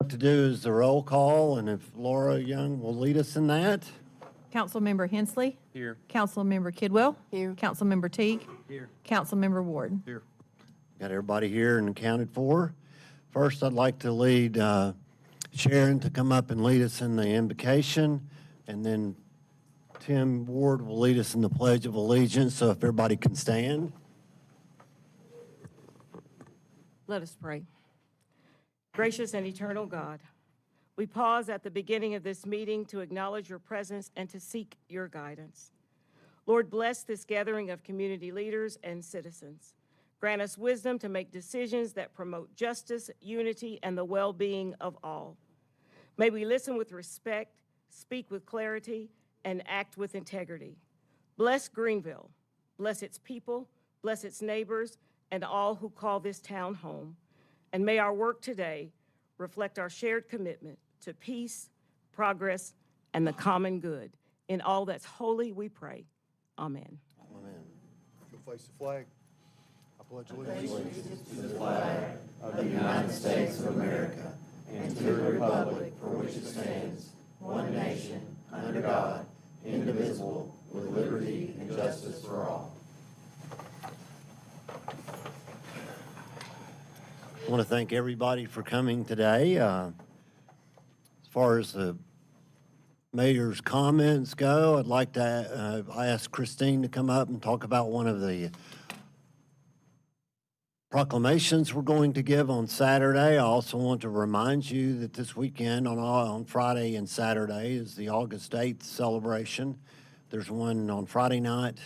like to do is the roll call, and if Laura Young will lead us in that. Councilmember Hensley. Here. Councilmember Kidwell. Here. Councilmember Teague. Here. Councilmember Ward. Here. Got everybody here and accounted for. First, I'd like to lead Sharon to come up and lead us in the invocation, and then Tim Ward will lead us in the Pledge of Allegiance, so if everybody can stand. Let us pray. Gracious and eternal God, we pause at the beginning of this meeting to acknowledge your presence and to seek your guidance. Lord, bless this gathering of community leaders and citizens. Grant us wisdom to make decisions that promote justice, unity, and the well-being of all. May we listen with respect, speak with clarity, and act with integrity. Bless Greenville, bless its people, bless its neighbors, and all who call this town home. And may our work today reflect our shared commitment to peace, progress, and the common good. In all that's holy, we pray. Amen. Amen. You'll face the flag. I pledge allegiance to the flag of the United States of America and to the republic for which it stands, one nation, under God, indivisible, with liberty and justice for all. I want to thank everybody for coming today. As far as the mayor's comments go, I'd like to ask Christine to come up and talk about one of the proclamations we're going to give on Saturday. I also want to remind you that this weekend on Friday and Saturday is the August 8th celebration. There's one on Friday night,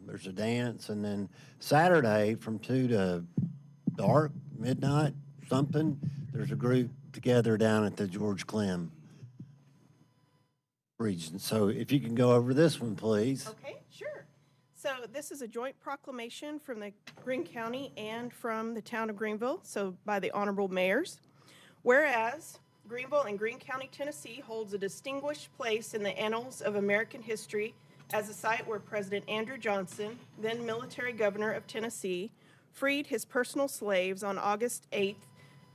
there's a dance, and then Saturday from 2 to dark, midnight, something, there's a group together down at the George Clem region. So if you can go over this one, please. Okay, sure. So this is a joint proclamation from the Greene County and from the town of Greenville, so by the honorable mayors. Whereas Greenville and Greene County, Tennessee holds a distinguished place in the annals of American history as a site where President Andrew Johnson, then military governor of Tennessee, freed his personal slaves on August 8,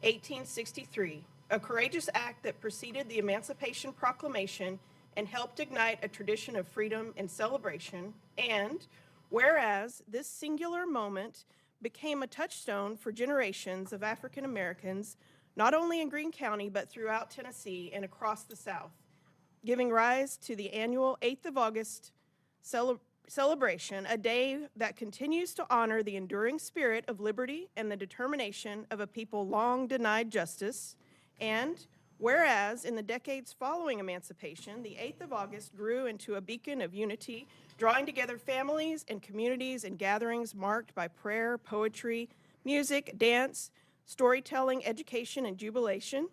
1863, a courageous act that preceded the Emancipation Proclamation and helped ignite a tradition of freedom and celebration. And whereas this singular moment became a touchstone for generations of African Americans, not only in Greene County, but throughout Tennessee and across the South, giving rise to the annual 8th of August celebration, a day that continues to honor the enduring spirit of liberty and the determination of a people long denied justice. And whereas in the decades following emancipation, the 8th of August grew into a beacon of unity, drawing together families and communities in gatherings marked by prayer, poetry, music, dance, storytelling, education, and jubilation,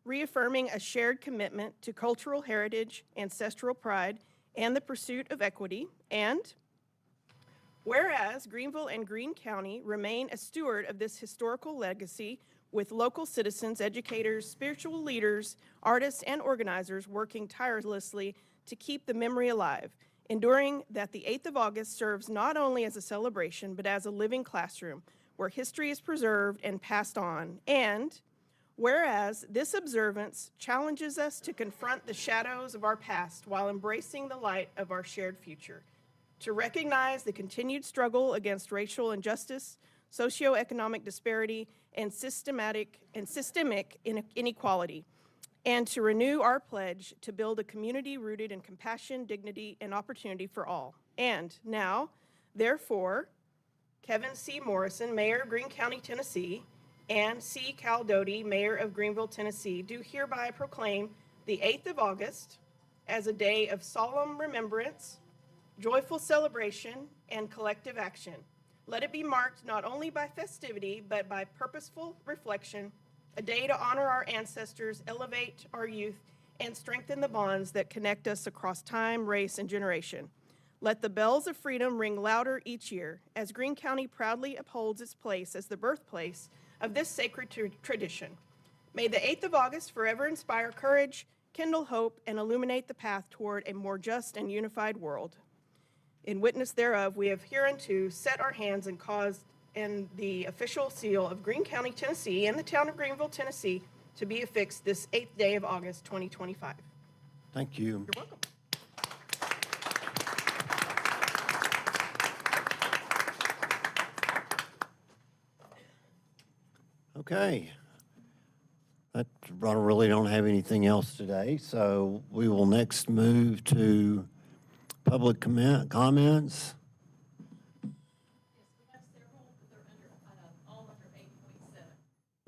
reaffirming a shared commitment to cultural heritage, ancestral pride, and the pursuit of equity. And whereas Greenville and Greene County remain a steward of this historical legacy, with local citizens, educators, spiritual leaders, artists, and organizers working tirelessly to keep the memory alive, enduring that the 8th of August serves not only as a celebration, but as a living classroom where history is preserved and passed on. And whereas this observance challenges us to confront the shadows of our past while embracing the light of our shared future, to recognize the continued struggle against racial injustice, socioeconomic disparity, and systemic inequality, and to renew our pledge to build a community rooted in compassion, dignity, and opportunity for all. And now, therefore, Kevin C. Morrison, Mayor of Greene County, Tennessee, and C. Cal Doty, Mayor of Greenville, Tennessee, do hereby proclaim the 8th of August as a day of solemn remembrance, joyful celebration, and collective action. Let it be marked not only by festivity, but by purposeful reflection, a day to honor our ancestors, elevate our youth, and strengthen the bonds that connect us across time, race, and generation. Let the bells of freedom ring louder each year as Greene County proudly upholds its place as the birthplace of this sacred tradition. May the 8th of August forever inspire courage, kindle hope, and illuminate the path toward a more just and unified world. In witness thereof, we have hereunto set our hands and caused in the official seal of Greene County, Tennessee, and the town of Greenville, Tennessee, to be affixed this 8th day of August, 2025. Thank you. You're welcome. Okay. I really don't have anything else today, so we will next move to public comments.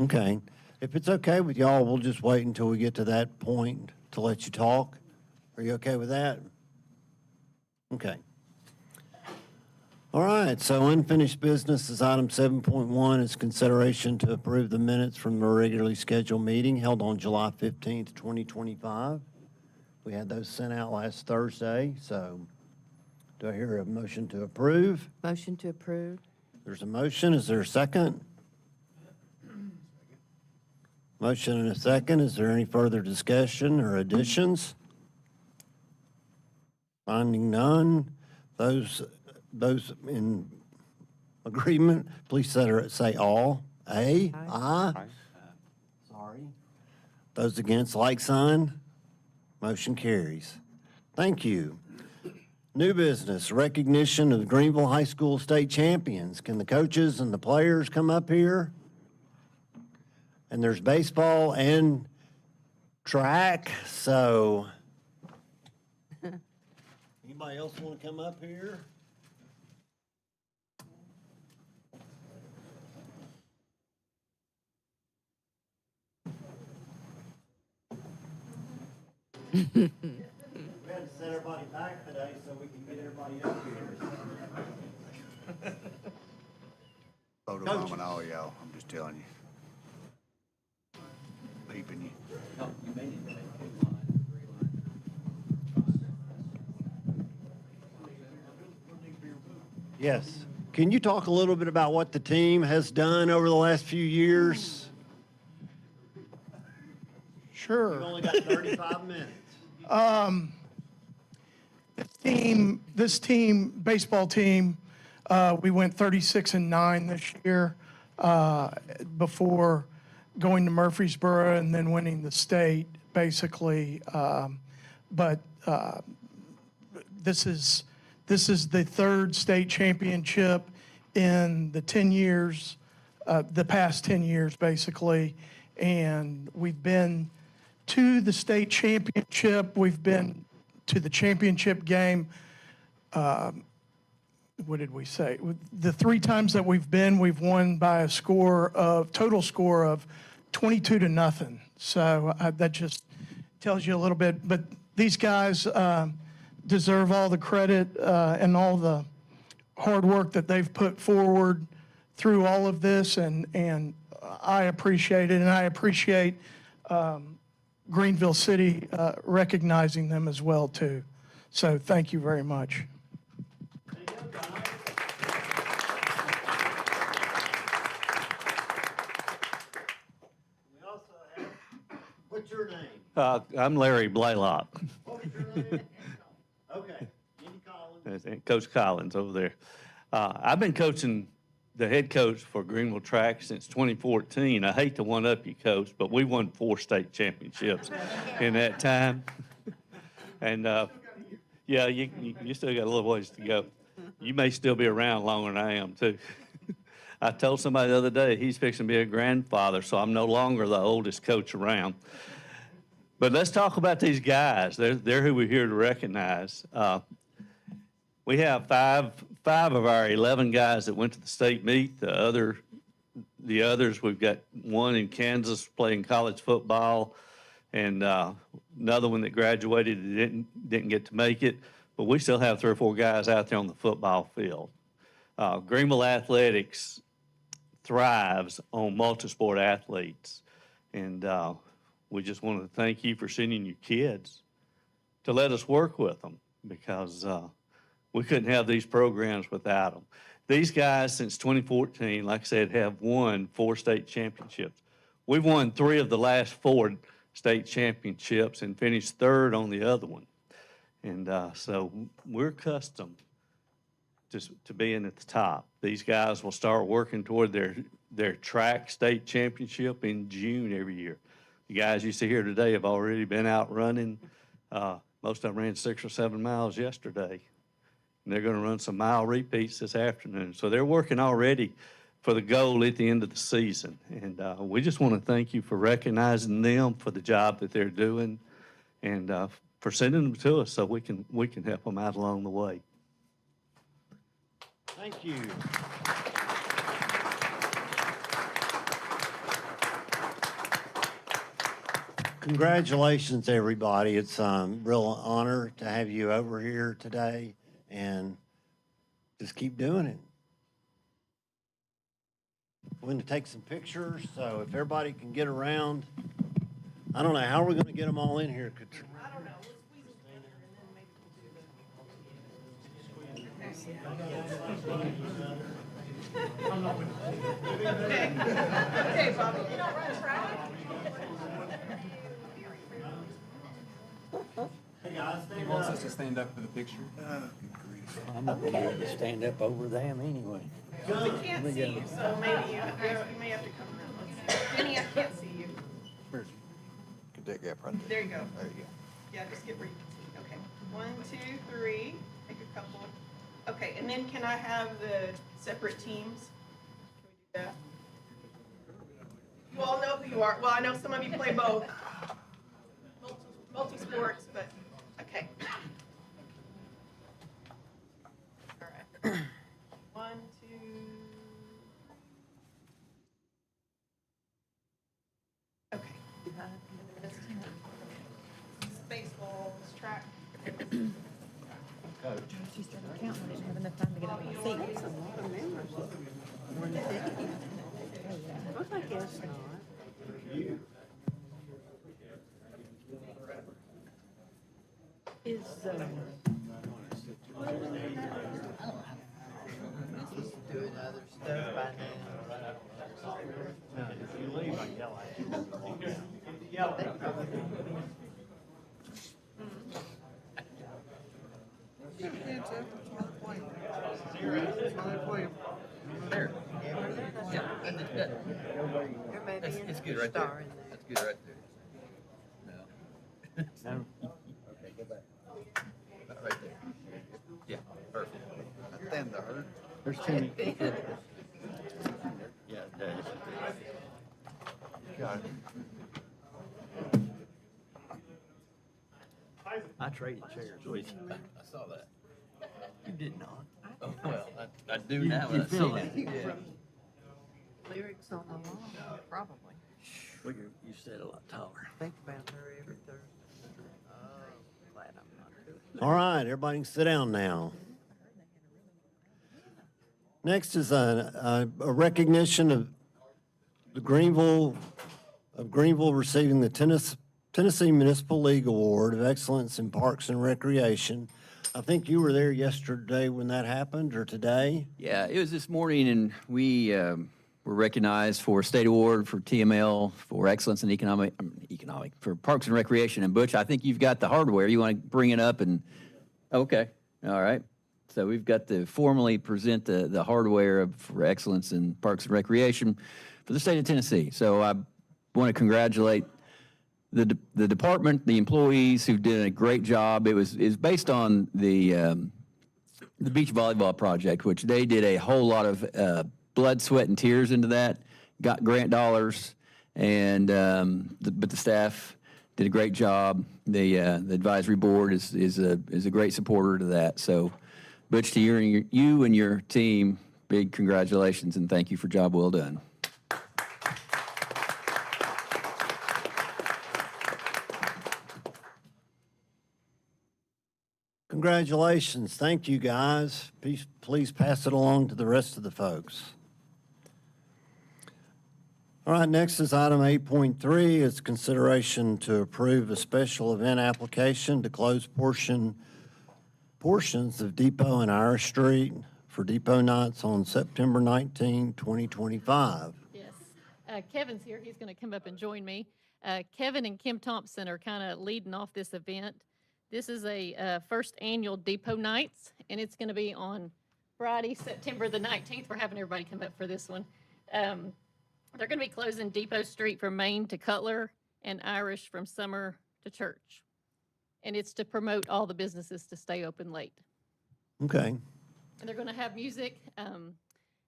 Okay. If it's okay with y'all, we'll just wait until we get to that point to let you talk. Are you okay with that? Okay. All right, so unfinished business is item 7.1 is consideration to approve the minutes from the regularly scheduled meeting held on July 15th, 2025. We had those sent out last Thursday, so do I hear a motion to approve? Motion to approve. There's a motion, is there a second? Motion and a second, is there any further discussion or additions? Finding none, those in agreement, please say all. Aye? Aye. Sorry. Those against, like sign. Motion carries. Thank you. New business, recognition of the Greenville High School state champions. Can the coaches and the players come up here? And there's baseball and track, so. Anybody else want to come up here? We had to set everybody back today so we can get everybody up here. Photo bomb and all y'all, I'm just telling you. Peeping you. Yes. Can you talk a little bit about what the team has done over the last few years? Sure. We've only got 35 minutes. This team, baseball team, we went 36-9 this year before going to Murfreesboro and then winning the state, basically. But this is the third state championship in the 10 years, the past 10 years, basically. And we've been to the state championship. We've been to the championship game. What did we say? The 3 times that we've been, we've won by a total score of 22-0. So that just tells you a little bit. But these guys deserve all the credit and all the hard work that they've put forward through all of this. And I appreciate it. And I appreciate Greenville City recognizing them as well, too. So thank you very much. We also have, what's your name? I'm Larry Blaylock, What was your name? Okay, Andy Collins. Coach Collins over there. I've been coaching the head coach for Greenville Track since 2014. I hate to one-up you, Coach, but we won 4 state championships in that time. And, yeah, you still got a little ways to go. You may still be around longer than I am, too. I told somebody the other day he's fixing to be a grandfather, so I'm no longer the oldest coach around. But let's talk about these guys. They're who we're here to recognize. We have five of our 11 guys that went to the state meet. The others, we've got one in Kansas playing college football, and another one that graduated and didn't get to make it. But we still have 3 or 4 guys out there on the football field. Greenville Athletics thrives on multi-sport athletes, and we just want to thank you for sending your kids to let us work with them, because we couldn't have these programs without them. These guys, since 2014, like I said, have won 4 state championships. We've won 3 of the last 4 state championships and finished 3rd on the other one. And so we're accustomed to being at the top. These guys will start working toward their track state championship in June every year. The guys you see here today have already been out running. Most of them ran 6 or 7 miles yesterday. And they're going to run some mile repeats this afternoon. So they're working already for the goal at the end of the season. And we just want to thank you for recognizing them for the job that they're doing and for sending them to us so we can help them out along the way. Thank you. Congratulations, everybody. It's a real honor to have you over here today, and just keep doing it. We're going to take some pictures, so if everybody can get around. I don't know, how are we going to get them all in here? I don't know, we'll squeeze them together and then maybe we'll do the. Okay, Bobby, you don't run track? Hey, guys, stay Wants us to stand up for the picture. I'm not gonna be able to stand up over them anyway. We can't see you, so maybe you may have to come around. Let's see. Jenny, I can't see you. Where's, get that gap right There you go. There you go. Yeah, just get where you can see. Okay. 1, 2, 3. Take a couple. Okay, and then can I have the separate teams? Can we do that? You all know who you are. Well, I know some of you play both. Multi-sports, but okay. All right. 1, 2. Okay. It's baseball, it's track. She started counting, I didn't have enough time to get up on my feet. I guess not. Is, Doing other stuff by now. If you leave, I yell at you. There. Yeah. there may be It's a good right star there. in there. That's good right there. No. Okay, go back. About right there. Yeah, perfect. That them to hurt. There's Timmy. Yeah, it does. Got it. I traded chairs with you. I saw that. You did not. Oh, well, I do now. you when I see feel it. that. Yeah. Lyrics on the wall, probably. Well, you said a lot taller. Think about her every Thursday. Oh, glad I'm not doing it. All right, everybody can sit down now. Next is a recognition of the Greenville receiving the Tennessee Municipal League Award of Excellence in Parks and Recreation. I think you were there yesterday when that happened, or today? Yeah, it was this morning, and we were recognized for a state award for TML for excellence in economic for Parks and Recreation. And Butch, I think you've got the hardware. You want to bring it up and okay, all right. So we've got to formally present the hardware for excellence in Parks and Recreation for the state of Tennessee. So I want to congratulate the department, the employees who did a great job. It was based on the beach volleyball project, which they did a whole lot of blood, sweat, and tears into that. Got grant dollars, and but the staff did a great job. The advisory board is a great supporter to that. So, Butch, to you and your team, big congratulations and thank you for job well done. Congratulations. Thank you, guys. Please pass it along to the rest of the folks. All right, next is item 8.3. It's consideration to approve a special event application to close portions of Depot and Irish Street for Depot Nights on September 19, 2025. Yes. Kevin's here. He's going to come up and join me. Kevin and Kim Thompson are kind of leading off this event. This is a first annual Depot Nights, and it's going to be on Friday, September the 19th. We're having everybody come up for this one. They're going to be closing Depot Street from Main to Cutler and Irish from summer to church. And it's to promote all the businesses to stay open late. Okay. And they're going to have music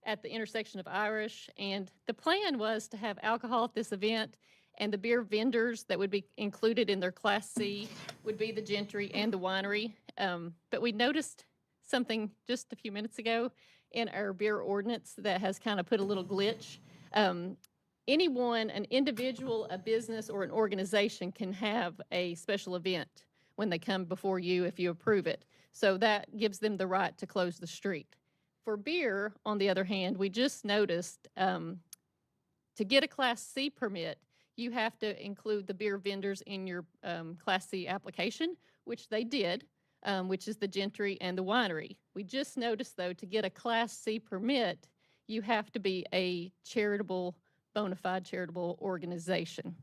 at the intersection of Irish. And the plan was to have alcohol at this event, and the beer vendors that would be included in their Class C would be the Gentry and the winery. But we noticed something just a few minutes ago in our beer ordinance that has kind of put a little glitch. Anyone, an individual, a business, or an organization can have a special event when they come before you if you approve it. So that gives them the right to close the street. For beer, on the other hand, we just noticed to get a Class C permit, you have to include the beer vendors in your Class C application, which they did, which is the Gentry and the winery. We just noticed, though, to get a Class C permit, you have to be a charitable, bona fide charitable organization.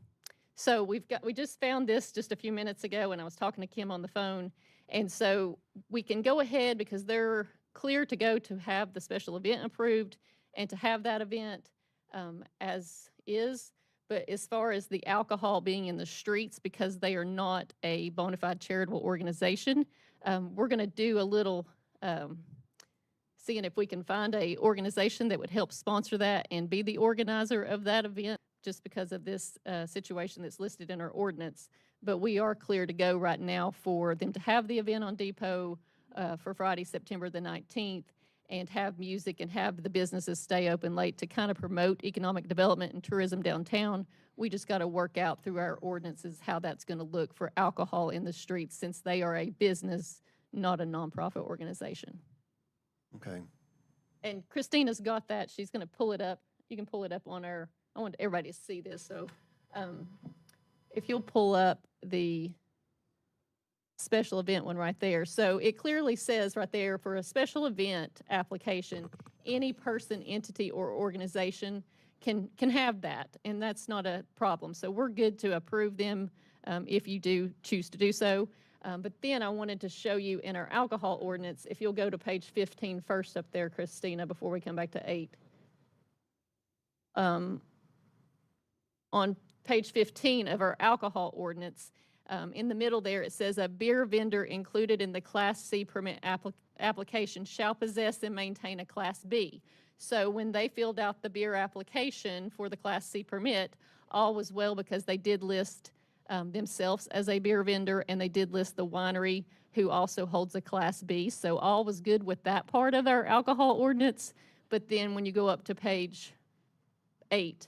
So we just found this just a few minutes ago when I was talking to Kim on the phone. And so we can go ahead because they're clear to go to have the special event approved and to have that event as is. But as far as the alcohol being in the streets, because they are not a bona fide charitable organization, we're going to do a little seeing if we can find a organization that would help sponsor that and be the organizer of that event, just because of this situation that's listed in our ordinance. But we are clear to go right now for them to have the event on Depot for Friday, September the 19th, and have music and have the businesses stay open late to kind of promote economic development and tourism downtown. We just got to work out through our ordinances how that's going to look for alcohol in the streets, since they are a business, not a nonprofit organization. Okay. And Christina's got that. She's going to pull it up. You can pull it up on our, I want everybody to see this. So if you'll pull up the special event one right there. So it clearly says right there, for a special event application, any person, entity, or organization can have that, and that's not a problem. So we're good to approve them if you do choose to do so. But then I wanted to show you in our alcohol ordinance, if you'll go to page 15 first up there, Christina, before we come back to 8. On page 15 of our alcohol ordinance, in the middle there, it says a beer vendor included in the Class C permit application shall possess and maintain a Class B. So when they filled out the beer application for the Class C permit, all was well, because they did list themselves as a beer vendor, and they did list the winery, who also holds a Class B. So all was good with that part of our alcohol ordinance. But then when you go up to page 8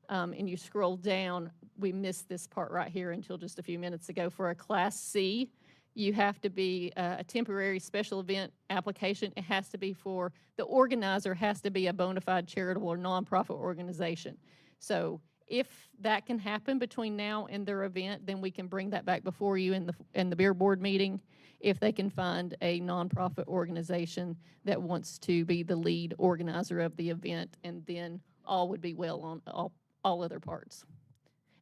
and you scroll down, we missed this part right here until just a few minutes ago. For a Class C, you have to be a temporary special event application. It has to be for, the organizer has to be a bona fide charitable or nonprofit organization. So if that can happen between now and their event, then we can bring that back before you in the beer board meeting. If they can find a nonprofit organization that wants to be the lead organizer of the event, and then all would be well on all other parts.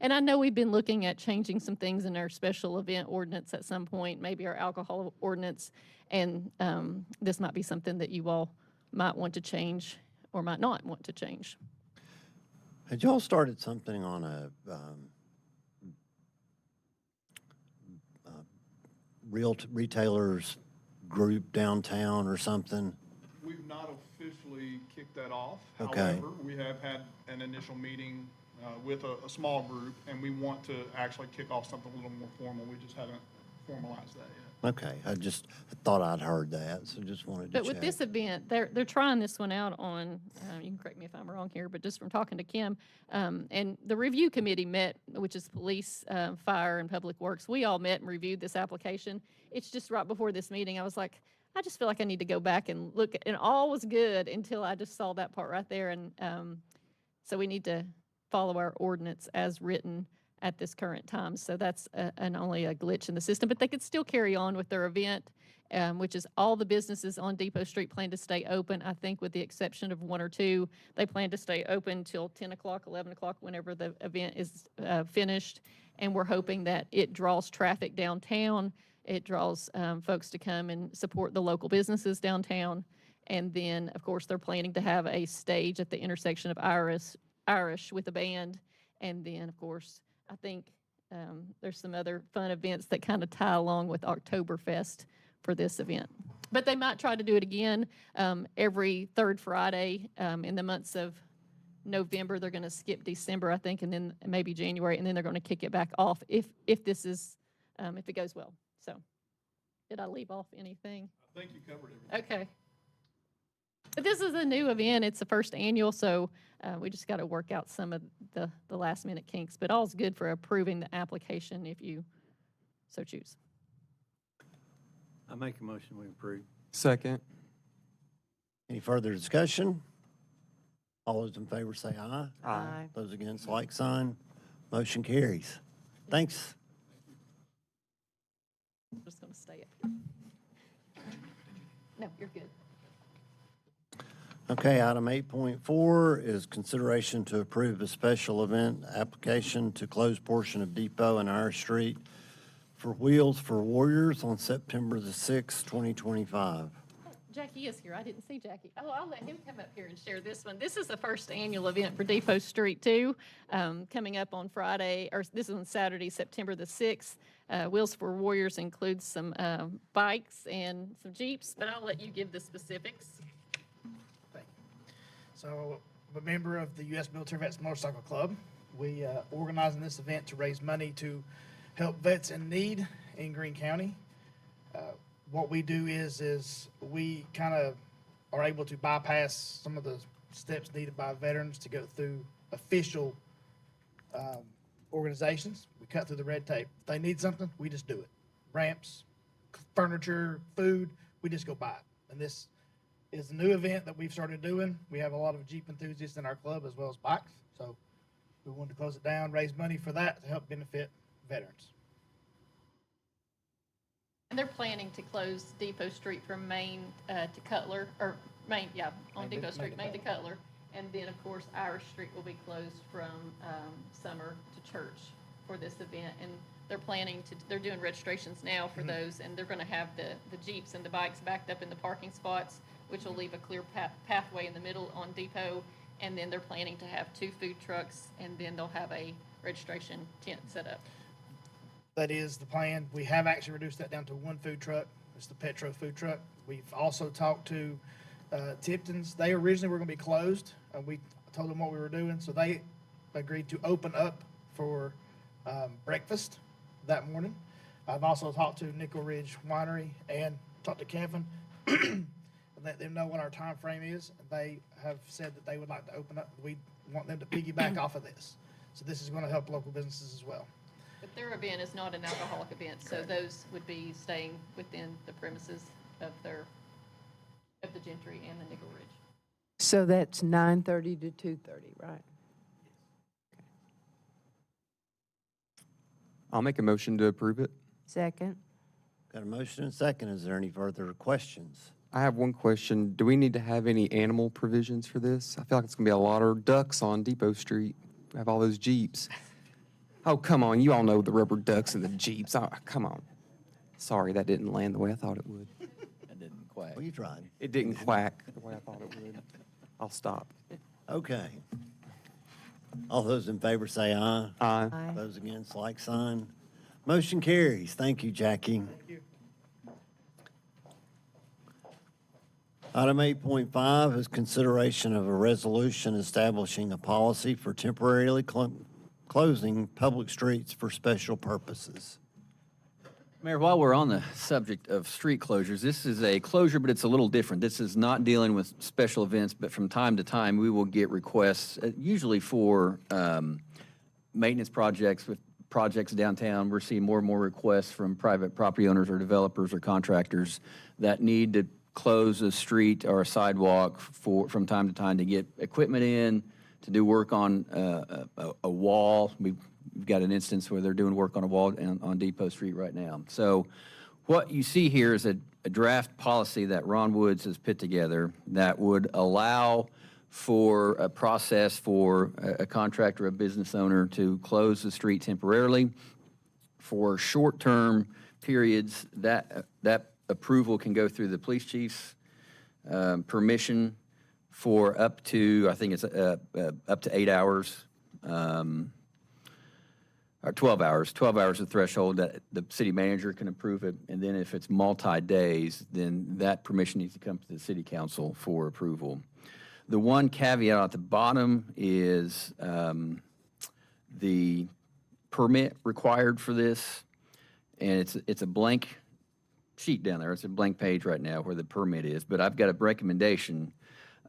And I know we've been looking at changing some things in our special event ordinance at some point, maybe our alcohol ordinance, and this might be something that you all might want to change or might not want to change. Had y'all started something on a real retailers group downtown or something? We've not officially kicked that off. Okay. However, we have had an initial meeting with a small group, and we want to actually kick off something a little more formal. We just haven't formalized that yet. Okay, I just thought I'd heard that, so just wanted to check. But with this event, they're trying this one out on, you can correct me if I'm wrong here, but just from talking to Kim, and the review committee met, which is police, fire, and public works. We all met and reviewed this application. It's just right before this meeting, I was like, I just feel like I need to go back and look, and all was good until I just saw that part right there. And so we need to follow our ordinance as written at this current time. So that's only a glitch in the system, but they could still carry on with their event, which is all the businesses on Depot Street plan to stay open. I think with the exception of 1 or 2, they plan to stay open till 10 o'clock, 11 o'clock, whenever the event is finished. And we're hoping that it draws traffic downtown. It draws folks to come and support the local businesses downtown. And then, of course, they're planning to have a stage at the intersection of Irish with a band. And then, of course, I think there's some other fun events that kind of tie along with Oktoberfest for this event. But they might try to do it again every third Friday in the months of November. They're going to skip December, I think, and then maybe January, and then they're going to kick it back off if this is if it goes well. So, did I leave off anything? I think you covered everything. Okay. But this is a new event. It's the first annual, so we just got to work out some of the last minute kinks. But all's good for approving the application if you so choose. I make a motion we approve. Second. Any further discussion? All those in favor say aye. Aye. Those against, like sign. Motion carries. Thanks. I'm just going to stay up here. No, you're good. Okay, item 8.4 is consideration to approve a special event application to close portion of Depot and Irish Street for Wheels for Warriors on September the 6th, 2025. Jackie is here. I didn't see Jackie. Oh, I'll let him come up here and share this one. This is the first annual event for Depot Street 2, coming up on Friday, or this is on Saturday, September the 6th. Wheels for Warriors includes some bikes and some Jeeps, but I'll let you give the specifics. So, I'm a member of the U.S. Military Vets Motorcycle Club. We organizing this event to raise money to help vets in need in Greene County. What we do is we kind of are able to bypass some of the steps needed by veterans to go through official organizations. We cut through the red tape. If they need something, we just do it. Ramps, furniture, food, we just go buy it. And this is a new event that we've started doing. We have a lot of Jeep enthusiasts in our club as well as bikes. So we wanted to close it down, raise money for that to help benefit veterans. And they're planning to close Depot Street from Main to Cutler, or Main, yeah, on Main to- Depot Street, Main Main to to Cutler. And then, of course, Irish Street will be closed from Summer to Church for this event. And they're planning to, they're doing registrations now for those, and they're going to have the Jeeps and the bikes backed up in the parking spots, which will leave a clear pathway in the middle on Depot. And then they're planning to have 2 food trucks, and then they'll have a registration tent set up. That is the plan. We have actually reduced that down to 1 food truck. It's the Petro food truck. We've also talked to Tipton's. They originally were going to be closed. We told them what we were doing, so they agreed to open up for breakfast that morning. I've also talked to Nickel Ridge Winery and talked to Kevin and let them know what our time frame is. They have said that they would like to open up. We want them to piggyback off of this. So this is going to help local businesses as well. But their event is not an alcoholic event, so those would be staying within the premises of the Gentry and the Nickel Ridge. So that's 9:30 to 2:30, right? I'll make a motion to approve it. Second? Got a motion and a second. Is there any further questions? I have one question. Do we need to have any animal provisions for this? I feel like it's going to be a lot of ducks on Depot Street. We have all those Jeeps. Oh, come on. You all know the rubber ducks and the Jeeps. Oh, come on. Sorry, that didn't land the way I thought it would. That didn't quack. Well, you tried. It didn't quack the way I thought it would. I'll stop. Okay. All those in favor say aye. Aye. Aye. Those against, like sign. Motion carries. Thank you, Jackie. Thank you. Item 8.5 is consideration of a resolution establishing a policy for temporarily closing public streets for special purposes. Mayor, while we're on the subject of street closures, this is a closure, but it's a little different. This is not dealing with special events, but from time to time, we will get requests, usually for maintenance projects with projects downtown. We're seeing more and more requests from private property owners or developers or contractors that need to close a street or a sidewalk from time to time to get equipment in, to do work on a wall. We've got an instance where they're doing work on a wall on Depot Street right now. So what you see here is a draft policy that Ron Woods has put together that would allow for a process for a contractor, a business owner to close the street temporarily for short-term periods. That approval can go through the police chief's permission for up to, I think it's up to 8 hours. or 12 hours. 12 hours is the threshold that the city manager can approve it. And then if it's multi-days, then that permission needs to come to the city council for approval. The one caveat at the bottom is the permit required for this. And it's a blank sheet down there. It's a blank page right now where the permit is. But I've got a recommendation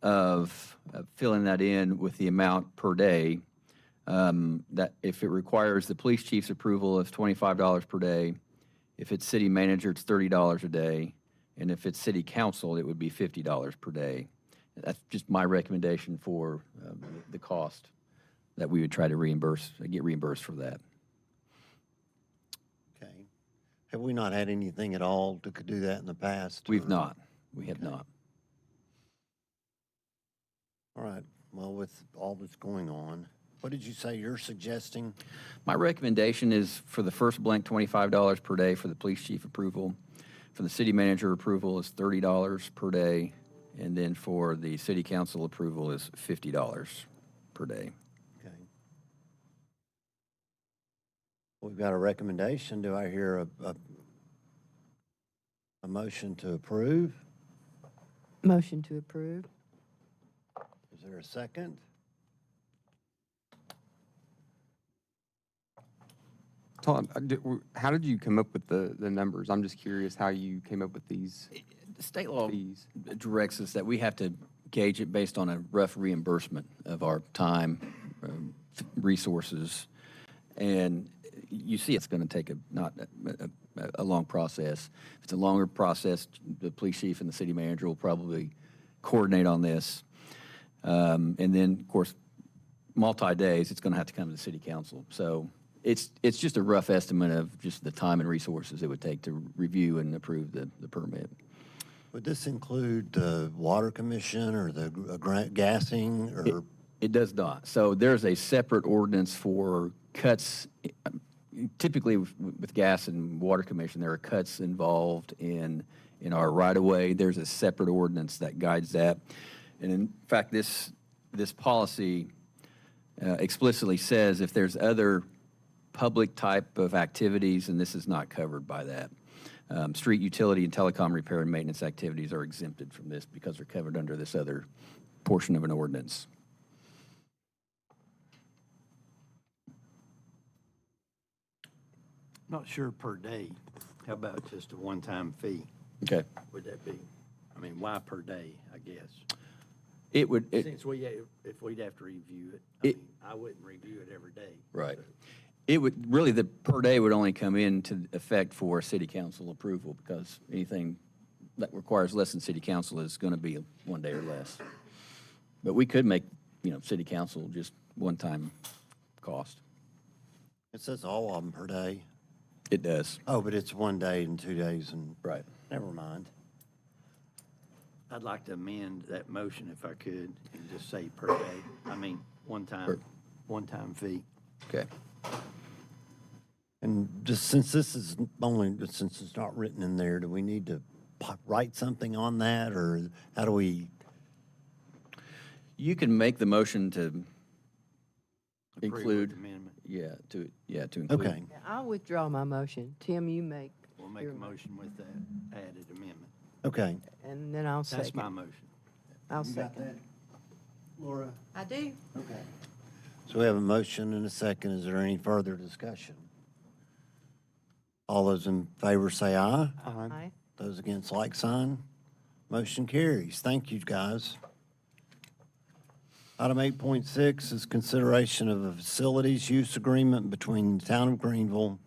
of filling that in with the amount per day. That if it requires the police chief's approval, it's $25 per day. If it's city manager, it's $30 a day. And if it's city council, it would be $50 per day. That's just my recommendation for the cost that we would try to get reimbursed for that. Okay. Have we not had anything at all to could do that in the past? We've or- not. We have not. All right. Well, with all that's going on, what did you say you're suggesting? My recommendation is for the first blank, $25 per day for the police chief approval. For the city manager approval is $30 per day. And then for the city council approval is $50 per day. Okay. We've got a recommendation. Do I hear a motion to approve? Motion to approve. Is there a second? Todd, how did you come up with the numbers? I'm just curious how you came up with these The state law fees. directs us that we have to gauge it based on a rough reimbursement of our time, resources. And you see it's going to take not a long process. If it's a longer process, the police chief and the city manager will probably coordinate on this. And then, of course, multi-days, it's going to have to come to the city council. So it's just a rough estimate of just the time and resources it would take to review and approve the permit. Would this include the water commission or the gassing or? It does not. So there's a separate ordinance for cuts. Typically with gas and water commission, there are cuts involved in our right-of-way. There's a separate ordinance that guides that. And in fact, this policy explicitly says if there's other public type of activities, and this is not covered by that. Street utility and telecom repair and maintenance activities are exempted from this because they're covered under this other portion of an ordinance. Not sure per day. How about just a one-time fee? Okay. Would that be, I mean, why per day, I guess? It would, Since if we'd have to review it, I mean, I wouldn't review it every day. right. So, It would, really, the per day would only come into effect for city council approval because anything that requires less than city council is going to be 1 day or less. But we could make, city council just one-time cost. It says all of them per day. It does. Oh, but it's 1 day and 2 days and. Right. Never mind. I'd like to amend that motion if I could and just say per day. I mean, one-time fee. Okay. And just since it's not written in there, do we need to write something on that or how do we? You can make the motion to Approve with include, amendment. to include. Okay. I'll withdraw my motion. Tim, you make. We'll make your a motion with that added amendment. Okay. And then I'll That's my second. motion. I'll You got second. that, Laura? I do. Okay. So we have a motion and a second. Is there any further discussion? All those in favor say aye. Aye. Those against, like sign. Motion carries. Thank you, guys. Item 8.6 is consideration of a facilities use agreement between the Town of Greenville,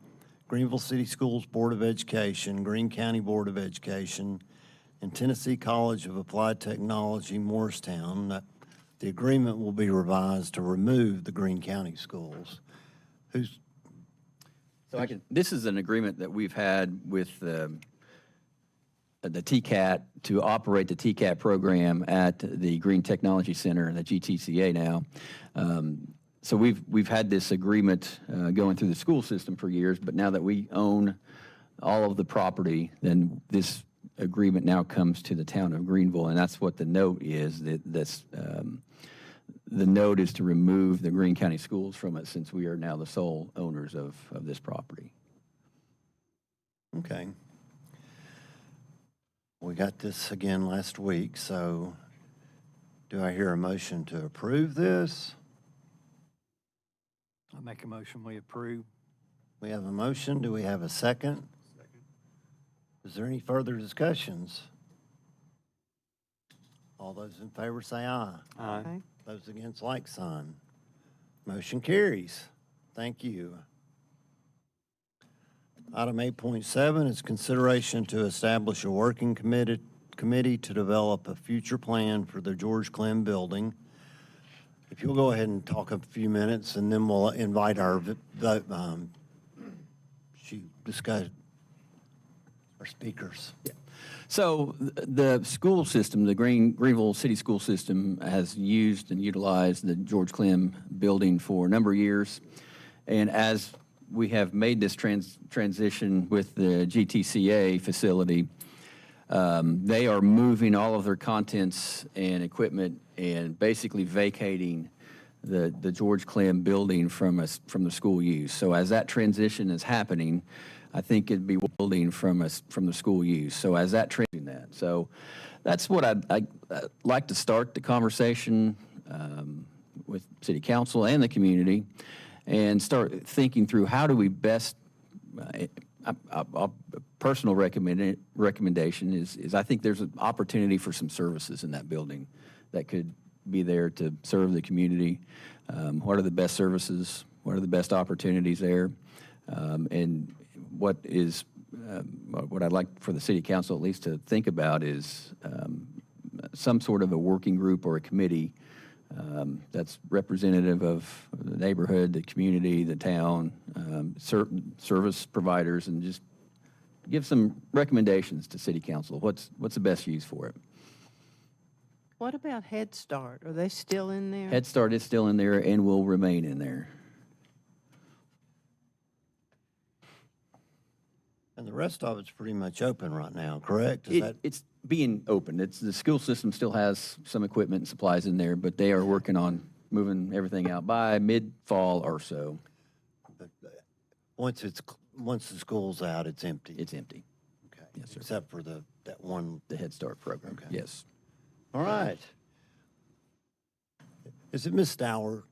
Greenville City Schools Board of Education, Greene County Board of Education, and Tennessee College of Applied Technology, Morristown. The agreement will be revised to remove the Greene County schools. This is an agreement that we've had with the TCAT to operate the TCAT program at the Green Technology Center and the GTCA now. So we've had this agreement going through the school system for years, but now that we own all of the property, then this agreement now comes to the town of Greenville, and that's what the note is. That the note is to remove the Greene County Schools from it since we are now the sole owners of this property. Okay. We got this again last week, so do I hear a motion to approve this? I make a motion, we approve. We have a motion. Do we have a second? Second. Is there any further discussions? All those in favor say aye. Aye. Those against, like sign. Motion carries. Thank you. Item 8.7 is consideration to establish a working committee to develop a future plan for the George Clem building. If you'll go ahead and talk a few minutes, and then we'll invite our discuss our speakers. So the school system, the Greenville City School System, has used and utilized the George Clem building for a number of years. And as we have made this transition with the GTCA facility, they are moving all of their contents and equipment and basically vacating the George Clem building from the school use. So as that transition is happening, I think it'd be building from the school use. So as that so that's what I'd like to start the conversation with City Council and the community, and start thinking through how do we best. Personal recommendation is I think there's an opportunity for some services in that building that could be there to serve the community. What are the best services? What are the best opportunities there? And what I'd like for the City Council at least to think about is some sort of a working group or a committee that's representative of the neighborhood, the community, the town, certain service providers, and just give some recommendations to City Council. What's the best use for it? What about Head Start? Are they still in there? Head Start is still in there and will remain in there. And the rest of it's pretty much open right now, correct? It's being open. The school system still has some equipment and supplies in there, but they are working on moving everything out by mid-fall or so. But once the school's out, it's empty. It's empty. Okay. Yes, sir. Except for the Head Start program. Okay. Yes. All right. Is it Miss Stover?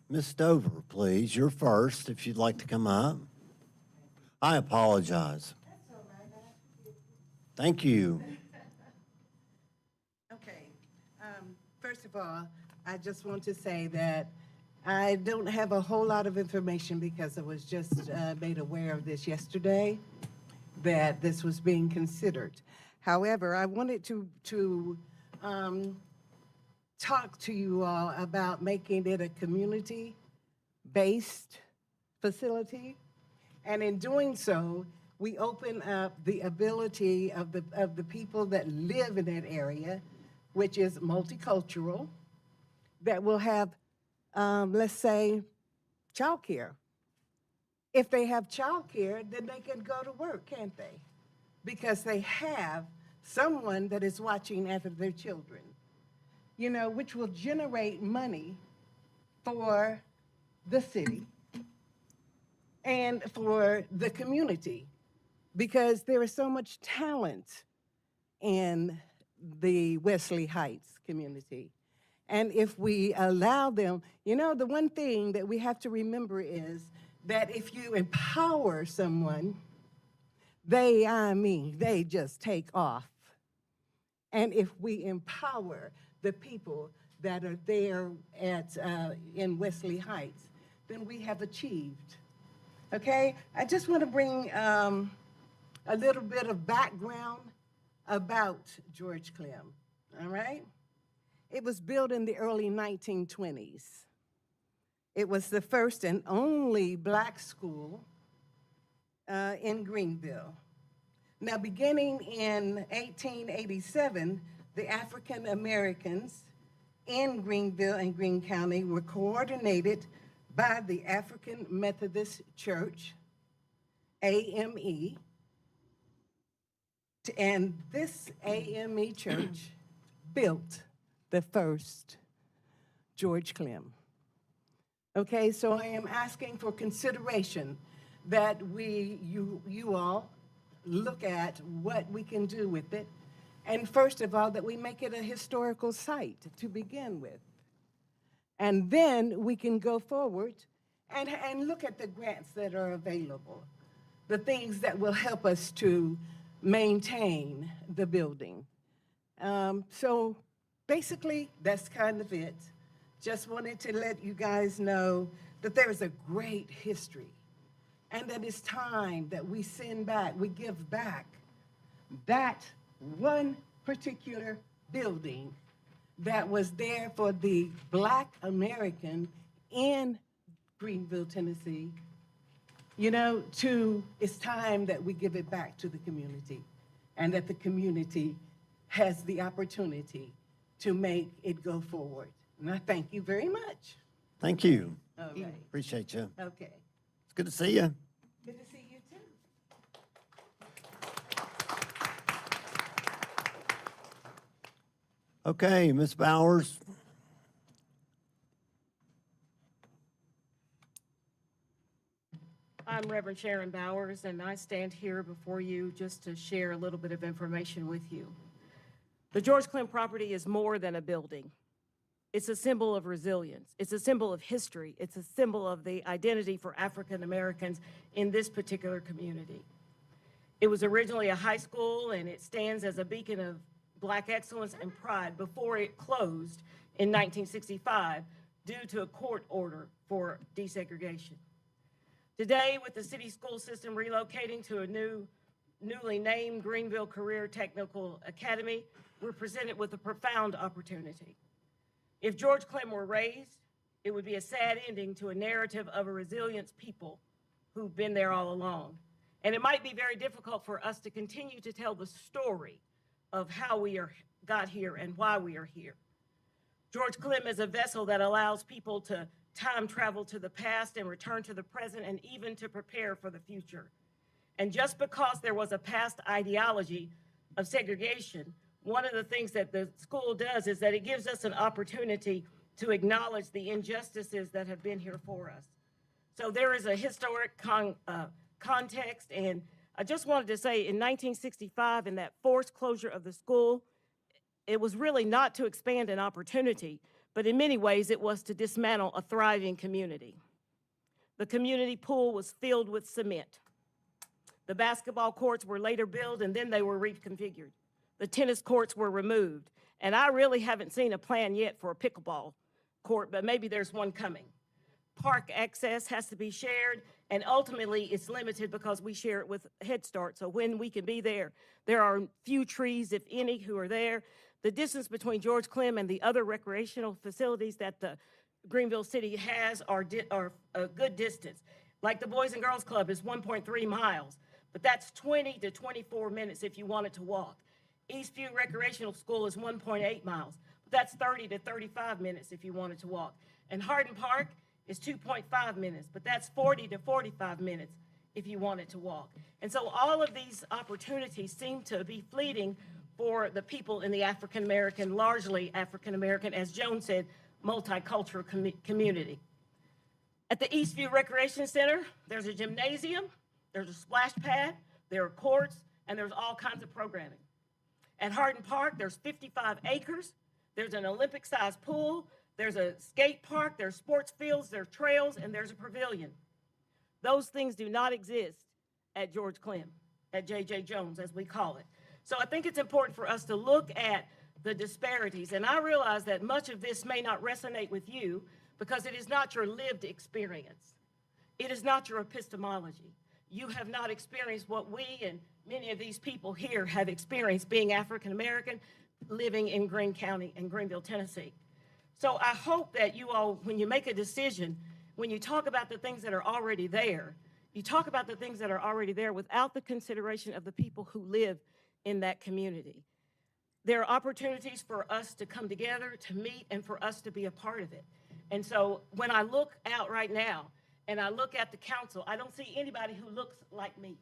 Miss Stover, please. You're first if you'd like to come up. I apologize. Thank you. Okay. First of all, I just want to say that I don't have a whole lot of information because I was just made aware of this yesterday, that this was being considered. However, I wanted to talk to you all about making it a community-based facility. And in doing so, we open up the ability of the people that live in that area, which is multicultural, that will have, let's say, childcare. If they have childcare, then they can go to work, can't they? Because they have someone that is watching after their children, which will generate money for the city and for the community, because there is so much talent in the Wesley Heights community. And if we allow them, the one thing that we have to remember is that if you empower someone, they just take off. And if we empower the people that are there in Wesley Heights, then we have achieved. Okay? I just want to bring a little bit of background about George Clem, all right? It was built in the early 1920s. It was the first and only black school in Greenville. Now, beginning in 1887, the African Americans in Greenville and Greene County were coordinated by the African Methodist Church, AME, and this AME church built the first George Clem. Okay, so I am asking for consideration that you all look at what we can do with it. And first of all, that we make it a historical site to begin with. And then we can go forward and look at the grants that are available, the things that will help us to maintain the building. So basically, that's kind of it. Just wanted to let you guys know that there is a great history and that it's time that we send back, we give back that one particular building that was there for the Black American in Greenville, Tennessee. You know, it's time that we give it back to the community and that the community has the opportunity to make it go forward. And I thank you very much. Thank you. All right. Appreciate you. Okay. It's good to see you. Good to see you too. Okay, Ms. Bowers. I'm Reverend Sharon Bowers, and I stand here before you just to share a little bit of information with you. The George Clem property is more than a building. It's a symbol of resilience. It's a symbol of history. It's a symbol of the identity for African Americans in this particular community. It was originally a high school, and it stands as a beacon of Black excellence and pride before it closed in 1965 due to a court order for desegregation. Today, with the city school system relocating to a newly named Greenville Career Technical Academy, we're presented with a profound opportunity. If George Clem were raised, it would be a sad ending to a narrative of a resilient people who've been there all along. And it might be very difficult for us to continue to tell the story of how we got here and why we are here. George Clem is a vessel that allows people to time travel to the past and return to the present and even to prepare for the future. And just because there was a past ideology of segregation, one of the things that the school does is that it gives us an opportunity to acknowledge the injustices that have been here for us. So there is a historic context, and I just wanted to say in 1965, in that forced closure of the school, it was really not to expand an opportunity, but in many ways it was to dismantle a thriving community. The community pool was filled with cement. The basketball courts were later built and then they were reconfigured. The tennis courts were removed. And I really haven't seen a plan yet for a pickleball court, but maybe there's one coming. Park access has to be shared, and ultimately it's limited because we share it with Head Start. So when we can be there, there are few trees, if any, who are there. The distance between George Clem and the other recreational facilities that the Greenville City has are a good distance. Like the Boys and Girls Club is 1.3 miles, but that's 20 to 24 minutes if you wanted to walk. Eastview Recreational School is 1.8 miles, but that's 30 to 35 minutes if you wanted to walk. And Hardin Park is 2.5 minutes, but that's 40 to 45 minutes if you wanted to walk. And so all of these opportunities seem to be fleeting for the people in the African American, largely African American, as Joan said, multicultural community. At the Eastview Recreation Center, there's a gymnasium, there's a splash pad, there are courts, and there's all kinds of programming. At Hardin Park, there's 55 acres, there's an Olympic-sized pool, there's a skate park, there's sports fields, there's trails, and there's a pavilion. Those things do not exist at George Clem, at J.J. Jones, as we call it. So I think it's important for us to look at the disparities, and I realize that much of this may not resonate with you because it is not your lived experience. It is not your epistemology. You have not experienced what we and many of these people here have experienced being African American, living in Greene County and Greenville, Tennessee. So I hope that you all, when you make a decision, when you talk about the things that are already there, you talk about the things that are already there without the consideration of the people who live in that community. There are opportunities for us to come together, to meet, and for us to be a part of it. And so when I look out right now and I look at the council, I don't see anybody who looks like me.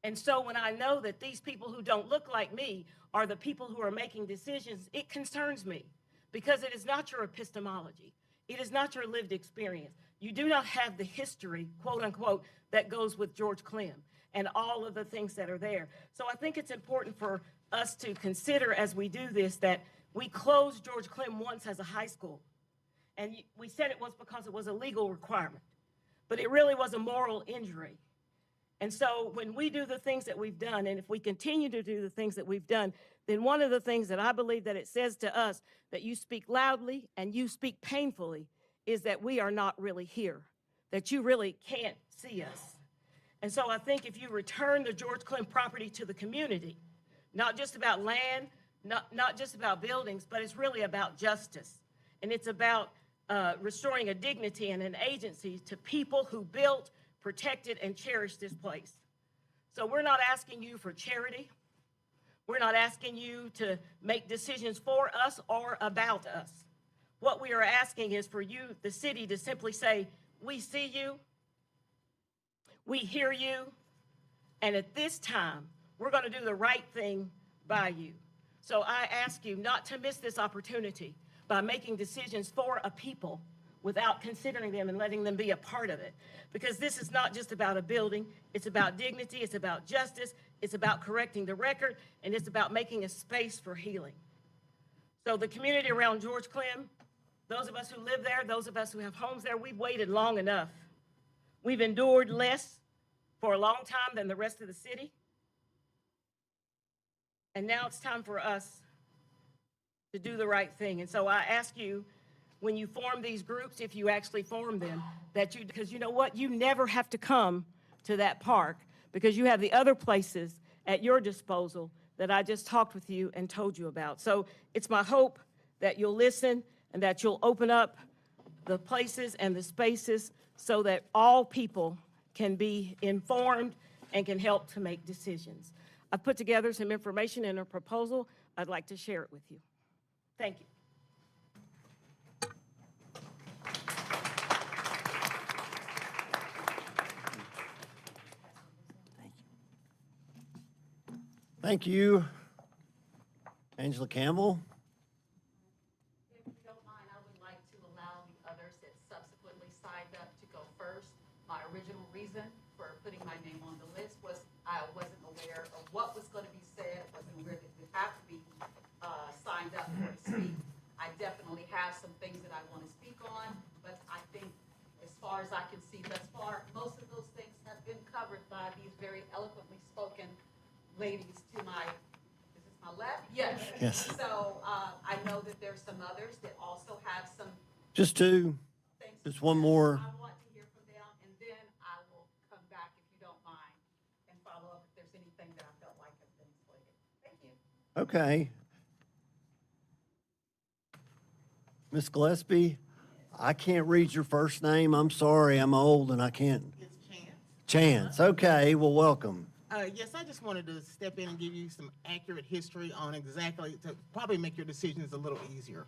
And so when I know that these people who don't look like me are the people who are making decisions, it concerns me because it is not your epistemology. It is not your lived experience. You do not have the history, quote unquote, that goes with George Clem and all of the things that are there. So I think it's important for us to consider as we do this that we closed George Clem once as a high school. And we said it was because it was a legal requirement, but it really was a moral injury. And so when we do the things that we've done, and if we continue to do the things that we've done, then one of the things that I believe that it says to us that you speak loudly and you speak painfully is that we are not really here, that you really can't see us. And so I think if you return the George Clem property to the community, not just about land, not just about buildings, but it's really about justice. And it's about restoring a dignity and an agency to people who built, protected, and cherished this place. So we're not asking you for charity. We're not asking you to make decisions for us or about us. What we are asking is for you, the city, to simply say, we see you, we hear you, and at this time, we're going to do the right thing by you. So I ask you not to miss this opportunity by making decisions for a people without considering them and letting them be a part of it. Because this is not just about a building, it's about dignity, it's about justice, it's about correcting the record, and it's about making a space for healing. So the community around George Clem, those of us who live there, those of us who have homes there, we've waited long enough. We've endured less for a long time than the rest of the city. And now it's time for us to do the right thing. And so I ask you, when you form these groups, if you actually form them, that you, because you know what, you never have to come to that park because you have the other places at your disposal that I just talked with you and told you about. So it's my hope that you'll listen and that you'll open up the places and the spaces so that all people can be informed and can help to make decisions. I've put together some information in a proposal. I'd like to share it with you. Thank you. Thank you. Angela Campbell. If you don't mind, I would like to allow the others that subsequently signed up to go first. My original reason for putting my name on the list was I wasn't aware of what was going to be said, wasn't aware that you have to be signed up for to speak. I definitely have some things that I want to speak on, but I think as far as I can see thus far, most of those things have been covered by these very eloquently spoken ladies to my, is this my left? Yes. Yes. So I know that there's some others that also have some Just two. things. Just one more. I want to hear from them, and then I will come back if you don't mind and follow up if there's anything that I felt like has been exploited. Thank you. Okay. Miss Gillespie, I can't read your first name. I'm sorry, I'm old and I can't. It's Chance. Chance, okay, well, welcome. Yes, I just wanted to step in and give you some accurate history on exactly, to probably make your decisions a little easier.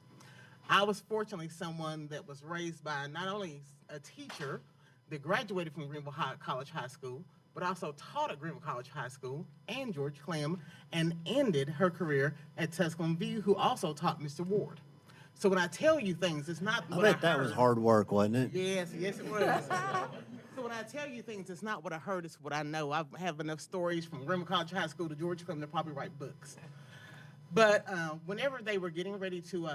I was fortunately someone that was raised by not only a teacher that graduated from Greenville College High School, but also taught at Greenville College High School and George Clem, and ended her career at Tusculum View, who also taught Mr. Ward. So when I tell you things, it's not I what bet I that was heard. hard work, wasn't it? Yes, yes, it was. So when I tell you things, it's not what I heard, it's what I know. I have enough stories from Greenville College High School to George Clem to probably write books. But whenever they were getting ready to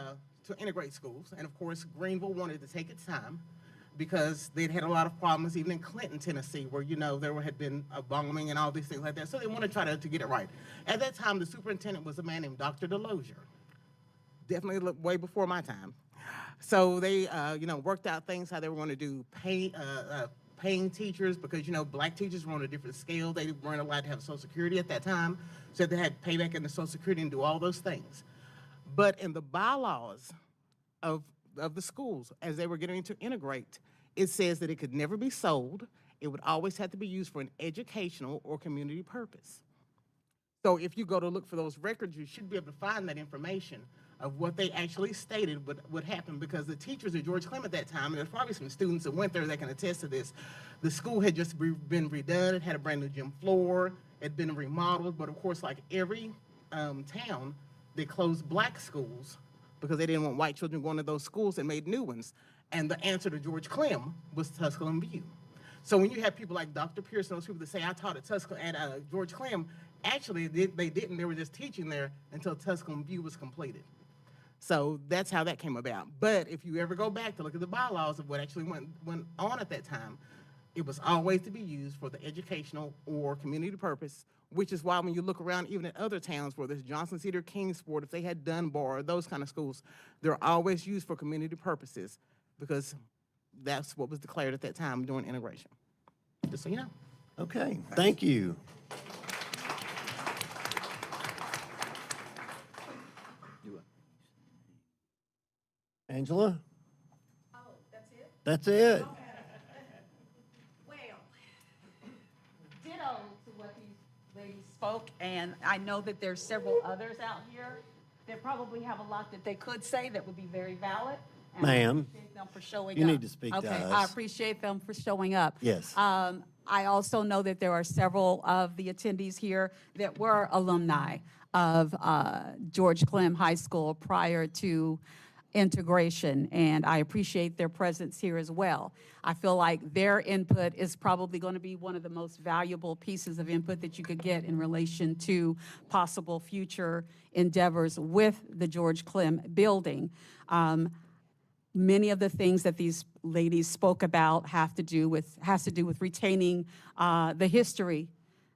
integrate schools, and of course Greenville wanted to take its time because they'd had a lot of problems even in Clinton, Tennessee, where there had been a bombing and all these things like that. So they wanted to try to get it right. At that time, the superintendent was a man named Dr. Delosier. Definitely way before my time. So they, worked out things, how they were going to do paying teachers, because, black teachers were on a different scale. They weren't allowed to have Social Security at that time. So they had payback in the Social Security and do all those things. But in the bylaws of the schools, as they were getting to integrate, it says that it could never be sold. It would always have to be used for an educational or community purpose. So if you go to look for those records, you should be able to find that information of what they actually stated would happen, because the teachers at George Clem at that time, and there's probably some students that went there that can attest to this, the school had just been redone. It had a brand new gym floor. had been remodeled, but of course, like every town, they closed black schools because they didn't want white children going to those schools and made new ones. And the answer to George Clem was Tusculum View. So when you have people like Dr. Pearson, those people that say, I taught at George Clem, actually they didn't. They were just teaching there until Tusculum View was completed. So that's how that came about. But if you ever go back to look at the bylaws of what actually went on at that time, it was always to be used for the educational or community purpose, which is why when you look around even at other towns, whether it's Johnson Cedar, Kingsport, if they had Dunbar, those kind of schools, they're always used for community purposes because that's what was declared at that time during integration. Just so you know. Okay, thank you. Angela? Oh, that's it? That's it. Well, ditto to what these ladies spoke, and I know that there's several others out here that probably have a lot that they could say that would be very valid. And Ma'am, I appreciate them for showing you up. need to speak to Okay, us. I appreciate them for showing up. Yes. I also know that there are several of the attendees here that were alumni of George Clem High School prior to integration, and I appreciate their presence here as well. I feel like their input is probably going to be one of the most valuable pieces of input that you could get in relation to possible future endeavors with the George Clem building. Many of the things that these ladies spoke about has to do with retaining the history,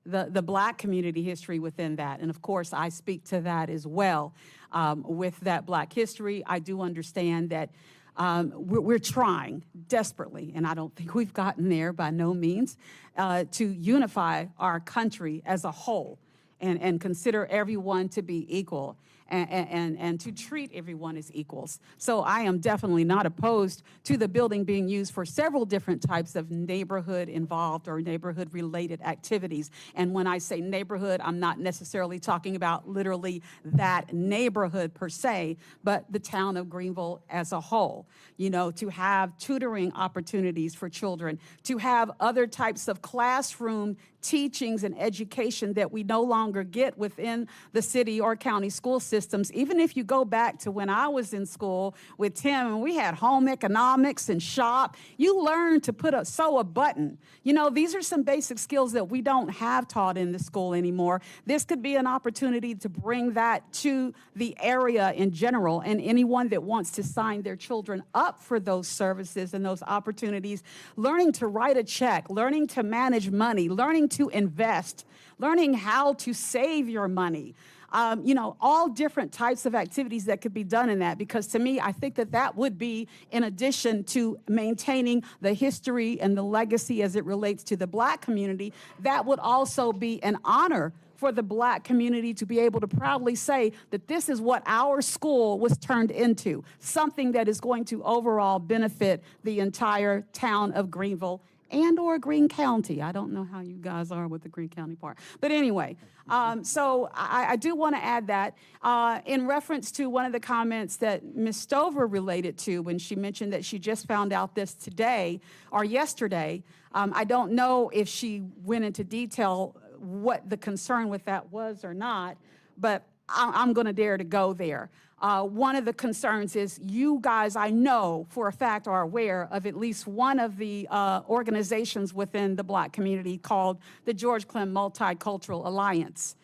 the Black community history within that. And of course, I speak to that as well. With that Black history, I do understand that we're trying desperately, and I don't think we've gotten there by no means, to unify our country as a whole and consider everyone to be equal. And to treat everyone as equals. So I am definitely not opposed to the building being used for several different types of neighborhood involved or neighborhood related activities. And when I say neighborhood, I'm not necessarily talking about literally that neighborhood per se, but the town of Greenville as a whole. You know, to have tutoring opportunities for children, to have other types of classroom teachings and education that we no longer get within the city or county school systems. Even if you go back to when I was in school with Tim and we had home economics and shop, you learn to sew a button. You know, these are some basic skills that we don't have taught in the school anymore. This could be an opportunity to bring that to the area in general, and anyone that wants to sign their children up for those services and those opportunities, learning to write a check, learning to manage money, learning to invest, learning how to save your money. You know, all different types of activities that could be done in that, because to me, I think that that would be, in addition to maintaining the history and the legacy as it relates to the Black community, that would also be an honor for the Black community to be able to proudly say that this is what our school was turned into, something that is going to overall benefit the entire town of Greenville and or Greene County. I don't know how you guys are with the Greene County part. But anyway, so I do want to add that in reference to one of the comments that Ms. Stover related to when she mentioned that she just found out this today or yesterday. I don't know if she went into detail what the concern with that was or not, but I'm going to dare to go there. One of the concerns is you guys, I know for a fact, are aware of at least one of the organizations within the Black community called the George Clem Multicultural Alliance.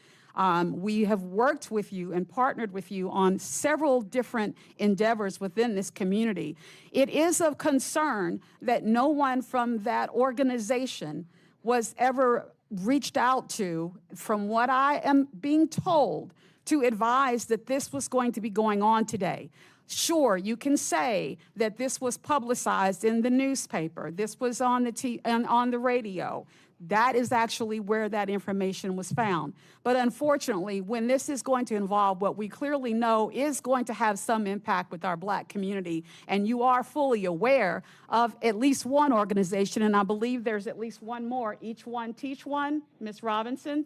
We have worked with you and partnered with you on several different endeavors within this community. It is of concern that no one from that organization was ever reached out to, from what I am being told, to advise that this was going to be going on today. Sure, you can say that this was publicized in the newspaper, this was on the radio. That is actually where that information was found. But unfortunately, when this is going to involve what we clearly know is going to have some impact with our Black community, and you are fully aware of at least one organization, and I believe there's at least one more, Each One Teach One, Ms. Robinson,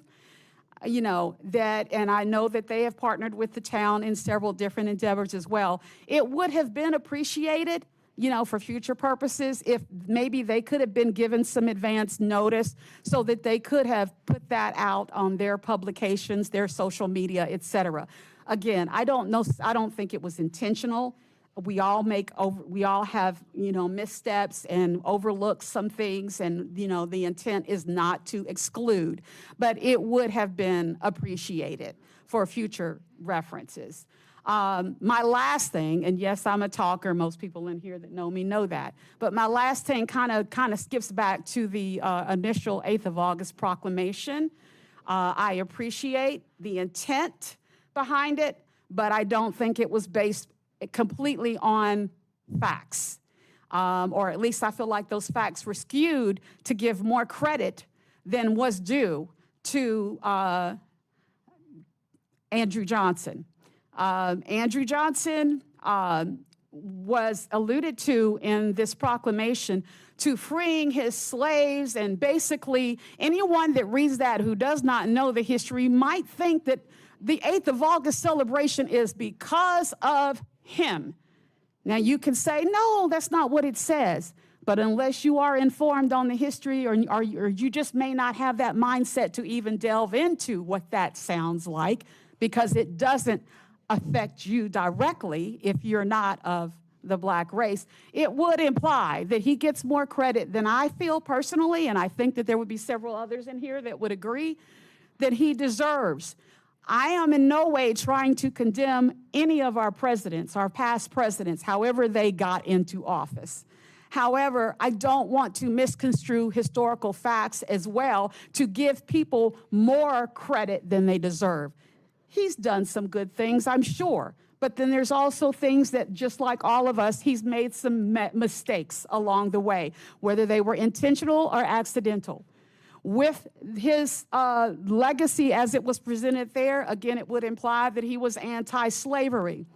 you know, that, and I know that they have partnered with the town in several different endeavors as well. It would have been appreciated you know, for future purposes, if maybe they could have been given some advance notice so that they could have put that out on their publications, their social media, et cetera. Again, I don't know, I don't think it was intentional. We all have, you know, missteps and overlook some things, and, you know, the intent is not to exclude, but it would have been appreciated for future references. My last thing, and yes, I'm a talker. Most people in here that know me know that. But my last thing kind of skips back to the initial 8th of August proclamation. I appreciate the intent behind it, but I don't think it was based completely on facts. Or at least I feel like those facts were skewed to give more credit than was due to Andrew Johnson. Andrew Johnson was alluded to in this proclamation to freeing his slaves, and basically anyone that reads that who does not know the history might think that the 8th of August celebration is because of him. Now you can say, no, that's not what it says. But unless you are informed on the history, or you just may not have that mindset to even delve into what that sounds like, because it doesn't affect you directly if you're not of the black race, it would imply that he gets more credit than I feel personally, and I think that there would be several others in here that would agree, that he deserves. I am in no way trying to condemn any of our presidents, our past presidents, however they got into office. However, I don't want to misconstrue historical facts as well to give people more credit than they deserve. He's done some good things, I'm sure, but then there's also things that, just like all of us, he's made some mistakes along the way, whether they were intentional or accidental. With his legacy as it was presented there, again, it would imply that he was anti-slavery.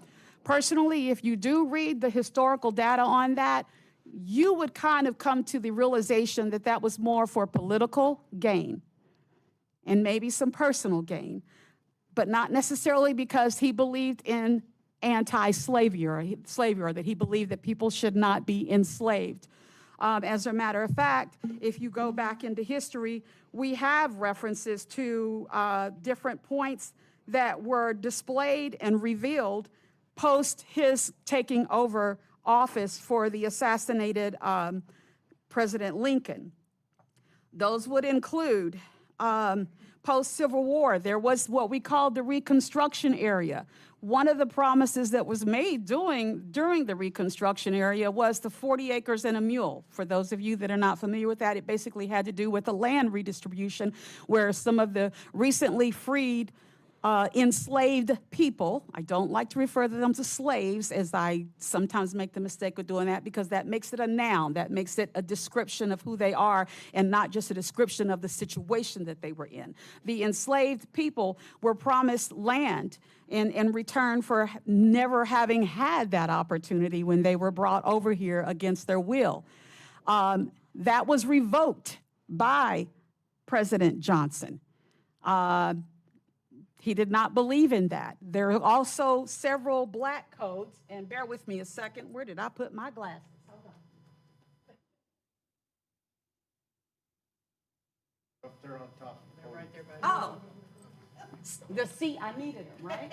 Personally, if you do read the historical data on that, you would kind of come to the realization that that was more for political gain and maybe some personal gain, but not necessarily because he believed in anti-slavery or that he believed that people should not be enslaved. As a matter of fact, if you go back into history, we have references to different points that were displayed and revealed post his taking over office for the assassinated President Lincoln. Those would include post-Civil War, there was what we called the Reconstruction area. One of the promises that was made during the Reconstruction area was the 40 acres and a mule. For those of you that are not familiar with that, it basically had to do with the land redistribution, where some of the recently freed enslaved people, I don't like to refer to them as slaves, as I sometimes make the mistake of doing that, because that makes it a noun, that makes it a description of who they are and not just a description of the situation that they were in. The enslaved people were promised land in return for never having had that opportunity when they were brought over here against their will. That was revoked by President Johnson. He did not believe in that. There are also several black codes, and bear with me a second. Where did I put my glasses? Hold on. Up there on top. They're right there by you. The seat, I needed them, right?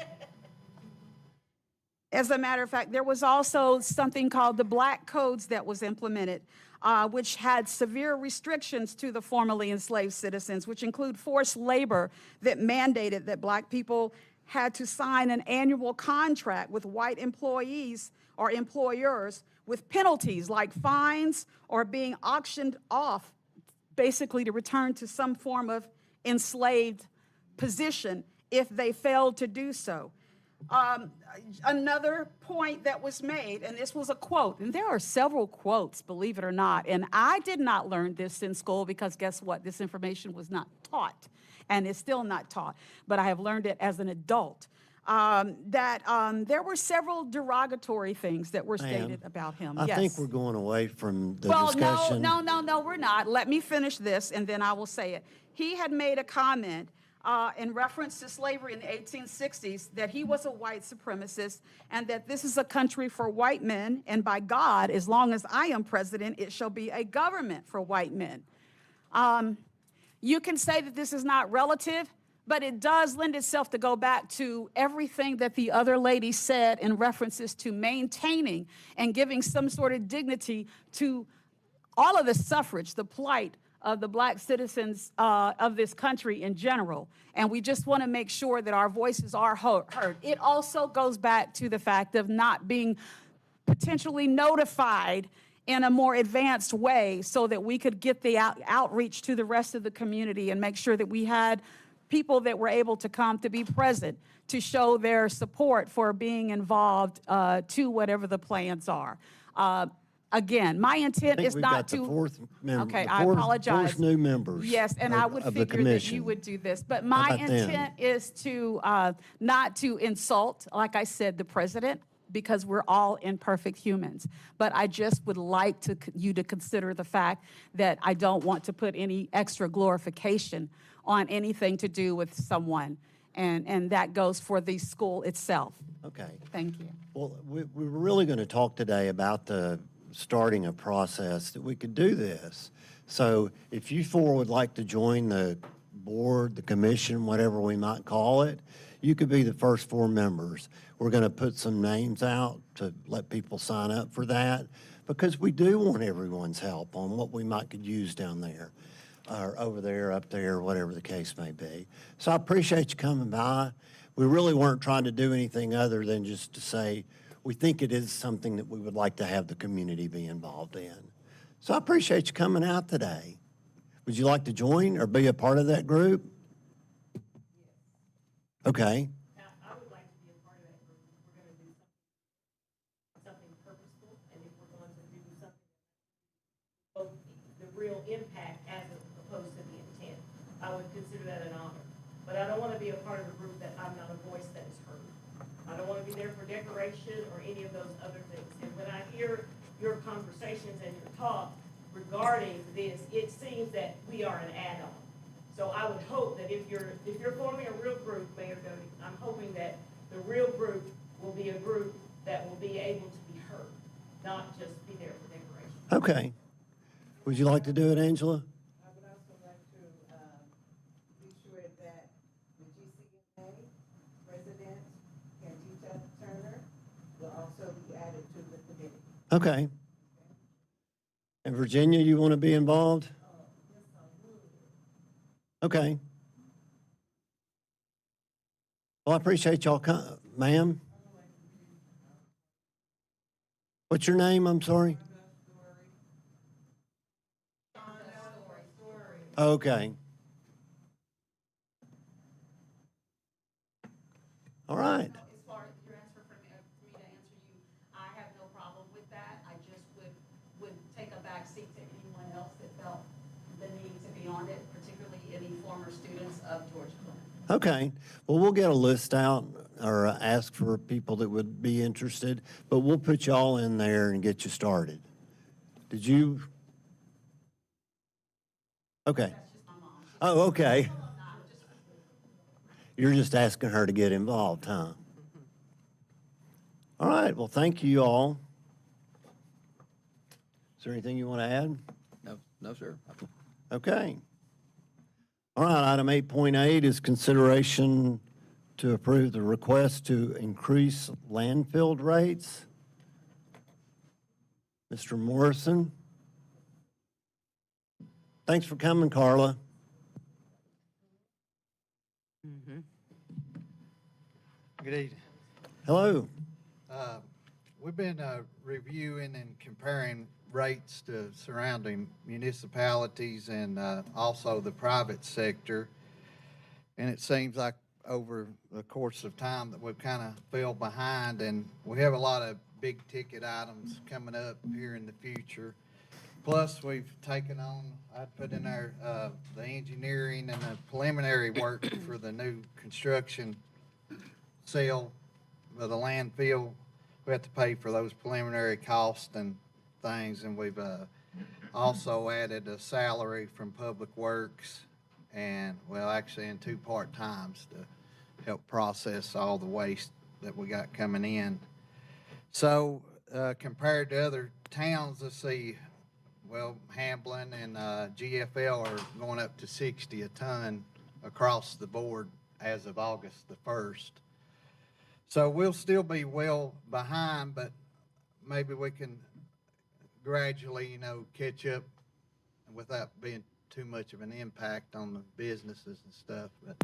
As a matter of fact, there was also something called the Black Codes that was implemented, which had severe restrictions to the formerly enslaved citizens, which include forced labor that mandated that black people had to sign an annual contract with white employees or employers with penalties like fines or being auctioned off, basically to return to some form of enslaved position if they failed to do so. Another point that was made, and this was a quote, and there are several quotes, believe it or not, and I did not learn this in school because guess what? This information was not taught, and it's still not taught, but I have learned it as an adult, there were several derogatory things that were stated about him. I Yes. think we're going away from the Well, discussion. no, we're not. Let me finish this, and then I will say it. He had made a comment in reference to slavery in the 1860s, that he was a white supremacist and that this is a country for white men, and by God, as long as I am president, it shall be a government for white men. You can say that this is not relative, but it does lend itself to go back to everything that the other lady said in references to maintaining and giving some sort of dignity to all of the suffrage, the plight of the black citizens of this country in general. And we just want to make sure that our voices are heard. It also goes back to the fact of not being potentially notified in a more advanced way so that we could get the outreach to the rest of the community and make sure that we had people that were able to come to be present to show their support for being involved to whatever the plans are. Again, my intent is not to. Okay, I apologize. Fourth new members. Yes, and I would figure that you would do this. But my intent is to not to insult, like I said, the president, because we're all imperfect humans. But I just would like you to consider the fact that I don't want to put any extra glorification on anything to do with someone. And that goes for the school itself. Okay. Thank you. Well, we're really going to talk today about starting a process that we could do this. So if you four would like to join the board, the commission, whatever we might call it, you could be the first 4 members. We're going to put some names out to let people sign up for that because we do want everyone's help on what we might could use down there or over there, up there, whatever the case may be. So I appreciate you coming by. We really weren't trying to do anything other than just to say, we think it is something that we would like to have the community be involved in. So I appreciate you coming out today. Would you like to join or be a part of that group? Okay. I would like to be a part of that group. We're going to do something purposeful, and if we're going to do something, both the real impact as opposed to the intent, I would consider that an honor. But I don't want to be a part of a group that I'm not a voice that is heard. I don't want to be there for decoration or any of those other things. And when I hear your conversations and your talk regarding this, it seems that we are an add-on. So I would hope that if you're forming a real group, Mayor Doty, I'm hoping that the real group will be a group that will be able to be heard, not just be there for decoration. Okay. Would you like to do it, Angela? I would also like to be sure that the GCMA president, Candida Turner, will also be added to the committee. Okay. And Virginia, you want to be involved? Okay. Well, I appreciate y'all coming. Ma'am? What's your name? I'm sorry. Okay. All right. As far as your answer for me to answer you, I have no problem with that. I just would take a back seat to anyone else that felt the need to be on it, particularly any former students of George Clem. Okay. Well, we'll get a list out or ask for people that would be interested, but we'll put y'all in there and get you started. Did you? Okay. Oh, okay. You're just asking her to get involved, huh? All right. Well, thank you all. Is there anything you want to add? No, sir. Okay. All right, item 8.8 is consideration to approve the request to increase landfill rates. Mr. Morrison. Thanks for coming, Carla. Good evening. Hello. We've been reviewing and comparing rates to surrounding municipalities and also the private sector. And it seems like over the course of time that we've kind of fell behind, and we have a lot of big ticket items coming up here in the future. Plus, we've taken on, I put in our, the engineering and the preliminary work for the new construction sale of the landfill. We have to pay for those preliminary costs and things, and we've also added a salary from Public Works and, well, actually in 2 part-times to help process all the waste that we got coming in. So, compared to other towns, let's see, well, Hamblin and GFL are going up to 60 a ton across the board as of August the 1st. So we'll still be well behind, but maybe we can gradually, catch up without being too much of an impact on the businesses and stuff, but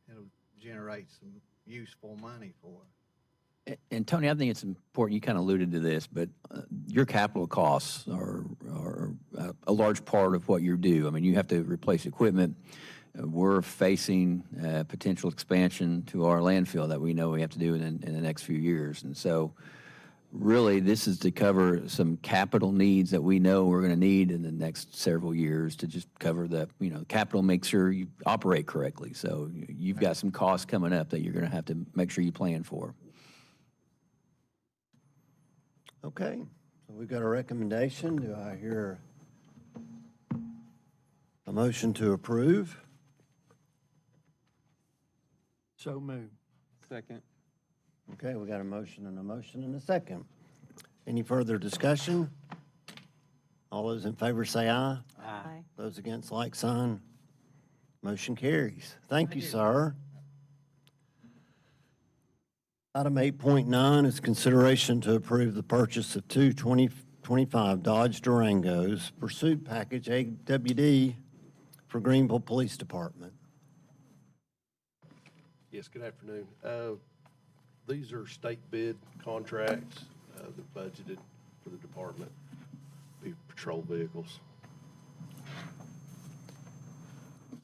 it'll generate some useful money for us. And Tony, I think it's important, you kind of alluded to this, but your capital costs are a large part of what you do. I mean, you have to replace equipment. We're facing potential expansion to our landfill that we know we have to do in the next few years. And so really, this is to cover some capital needs that we know we're going to need in the next several years to just cover the, capital, make sure you operate correctly. So you've got some costs coming up that you're going to have to make sure you plan for. Okay, so we've got a recommendation. Do I hear a motion to approve? So moved. Second. Okay, we got a motion and a second. Any further discussion? All those in favor say aye. Aye. Those against, like sign. Motion carries. Thank you, sir. Item 8.9 is consideration to approve the purchase of two 2025 Dodge Durangos Pursuit Package AWD for Greenville Police Department. Yes, good afternoon. These are state bid contracts that budgeted for the department, be patrol vehicles.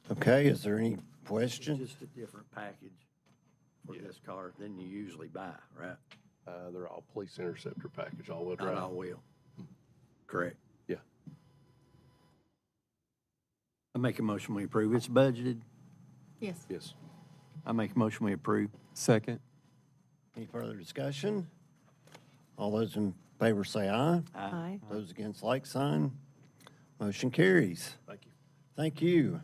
Okay, is there any questions? Just a different package for this car than you usually buy, right? They're all police interceptor package, all-wheel drive. Not all wheel. Correct. Yeah. I make a motion we approve. It's budgeted. Yes. Yes. I make a motion we approve. Second. Any further discussion? All those in favor say aye. Aye. Those against, like sign. Motion carries. Thank you. Thank you.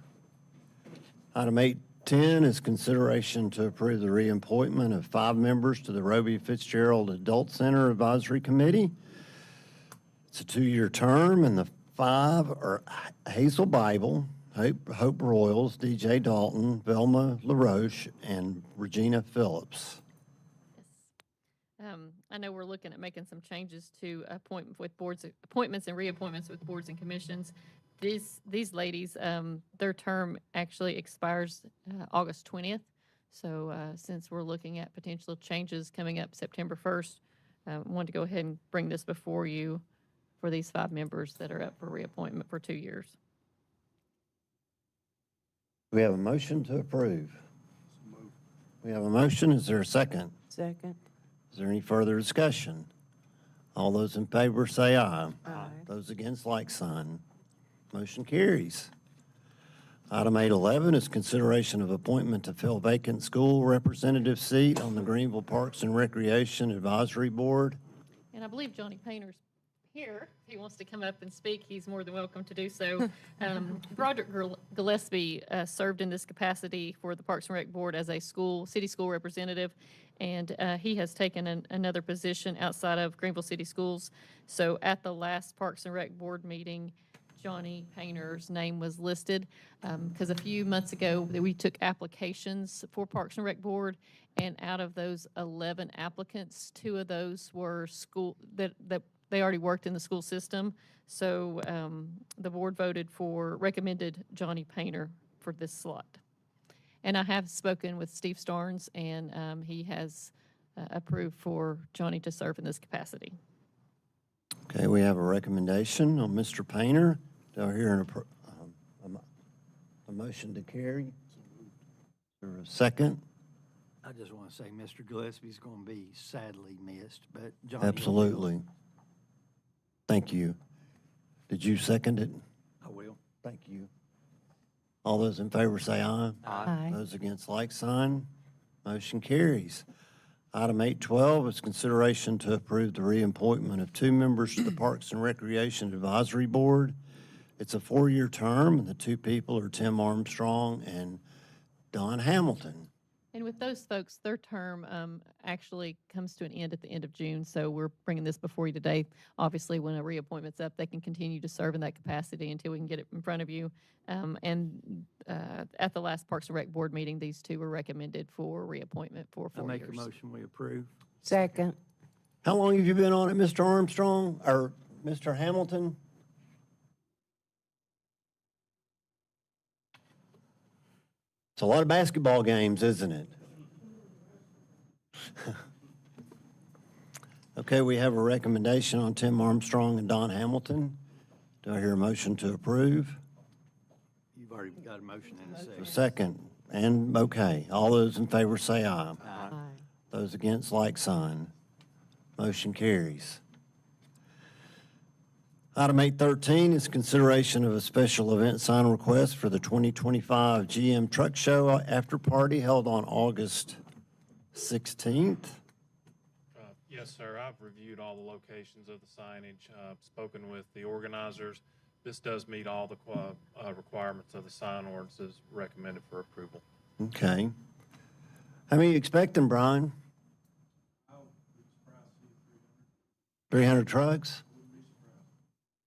Item 8.10 is consideration to approve the reappointment of 5 members to the Roby Fitzgerald Adult Center Advisory Committee. It's a 2-year term, and the 5 are Hazel Bible, Hope Royals, DJ Dalton, Velma LaRoche, and Regina Phillips. I know we're looking at making some changes to appointments and reappointments with boards and commissions. These ladies, their term actually expires August 20th. So since we're looking at potential changes coming up September 1st, I wanted to go ahead and bring this before you for these 5 members that are up for reappointment for 2 years. We have a motion to approve. We have a motion. Is there a second? Second. Is there any further discussion? All those in favor say aye. Aye. Those against, like sign. Motion carries. Item 8.11 is consideration of appointment to fill vacant school representative seat on the Greenville Parks and Recreation Advisory Board. And I believe Johnny Painter's here. If he wants to come up and speak, he's more than welcome to do so. Broderick Gillespie served in this capacity for the Parks and Rec Board as a city school representative, and he has taken another position outside of Greenville City Schools. So at the last Parks and Rec Board meeting, Johnny Painter's name was listed because a few months ago we took applications for Parks and Rec Board, and out of those 11 applicants, 2 of those were school that they already worked in the school system. So the board recommended Johnny Painter for this slot. And I have spoken with Steve Starnes, and he has approved for Johnny to serve in this capacity. Okay, we have a recommendation on Mr. Painter. Do I hear a motion to carry? Is there a second? I just want to say Mr. Gillespie's going to be sadly missed, but Johnny will. Absolutely. Thank you. Did you second it? I will. Thank you. All those in favor say aye. Aye. Those against, like sign. Motion carries. Item 8.12 is consideration to approve the reappointment of 2 members to the Parks and Recreation Advisory Board. It's a 4-year term, and the two people are Tim Armstrong and Don Hamilton. And with those folks, their term actually comes to an end at the end of June, so we're bringing this before you today. Obviously, when a reappointment's up, they can continue to serve in that capacity until we can get it in front of you. At the last Parks and Rec Board meeting, these two were recommended for reappointment for 4 years. I make a motion, we approve. Second. How long have you been on it, Mr. Armstrong, or Mr. Hamilton? It's a lot of basketball games, isn't it? Okay, we have a recommendation on Tim Armstrong and Don Hamilton. Do I hear a motion to approve? You've already got a motion and a A second. second, and okay. All those in favor say aye. Aye. Those against, like sign. Motion carries. Item 813 is consideration of a special event sign request for the 2025 GM Truck Show after party held on August 16th. Yes, sir. I've reviewed all the locations of the signage, spoken with the organizers. This does meet all the requirements of the sign ordinances recommended for approval. Okay. How many you expecting, Brian? 300 trucks?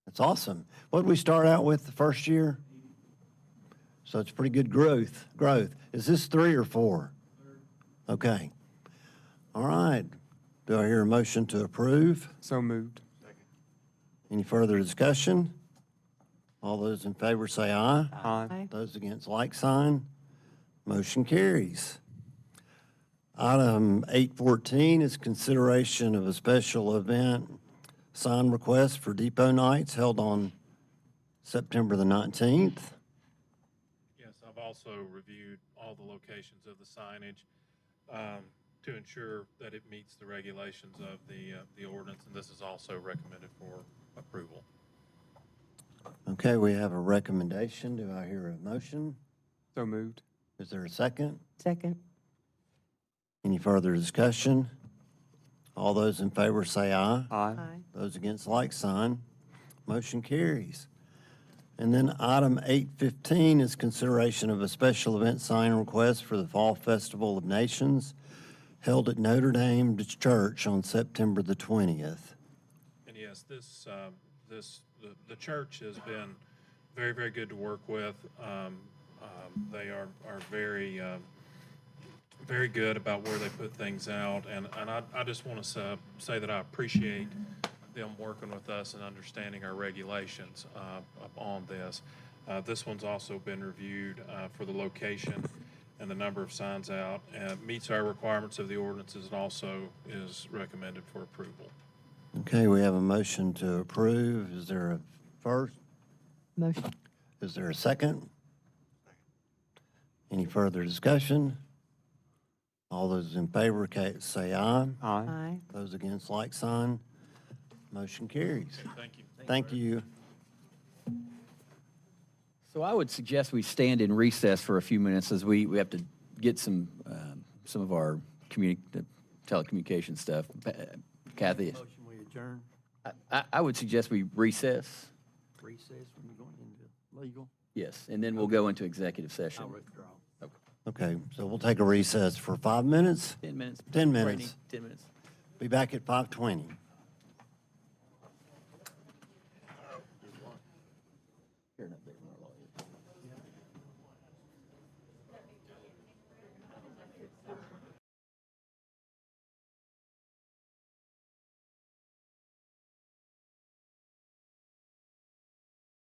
That's awesome. What did we start out with the first year? So it's pretty good growth. Is this 3 or 4? Okay. All right. Do I hear a motion to approve? So moved. Any further discussion? All those in favor say aye. Aye. Those against, like sign. Motion carries. Item 814 is consideration of a special event sign request for Depot Nights held on September the 19th. Yes, I've also reviewed all the locations of the signage to ensure that it meets the regulations of the ordinance, and this is also recommended for approval. Okay, we have a recommendation. Do I hear a motion? So moved. Is there a second? Second. Any further discussion? All those in favor say aye. Aye. Those against, like sign. Motion carries. And then item 815 is consideration of a special event sign request for the Fall Festival of Nations held at Notre Dame Church on September the 20th. And yes, the church has been very, very good to work with. They are very, very good about where they put things out. And I just want to say that I appreciate them working with us and understanding our regulations on this. This one's also been reviewed for the location and the number of signs out, and meets our requirements of the ordinances, and also is recommended for approval. Okay, we have a motion to approve. Is there a first? Motion. Is there a second? Any further discussion? All those in favor say aye. Aye. Those against, like sign. Motion carries. Thank you. Thank you. So I would suggest we stand in recess for a few minutes as we have to get some of our telecommunication stuff. Kathy, Motion, we adjourn. I would suggest we recess. Recess when we're going into legal. Yes, and then we'll go into executive session. I'll withdraw. Okay, so we'll take a recess for 5 minutes. 10 minutes. 10 minutes. Rainey, 10 minutes. Be back at 5:20.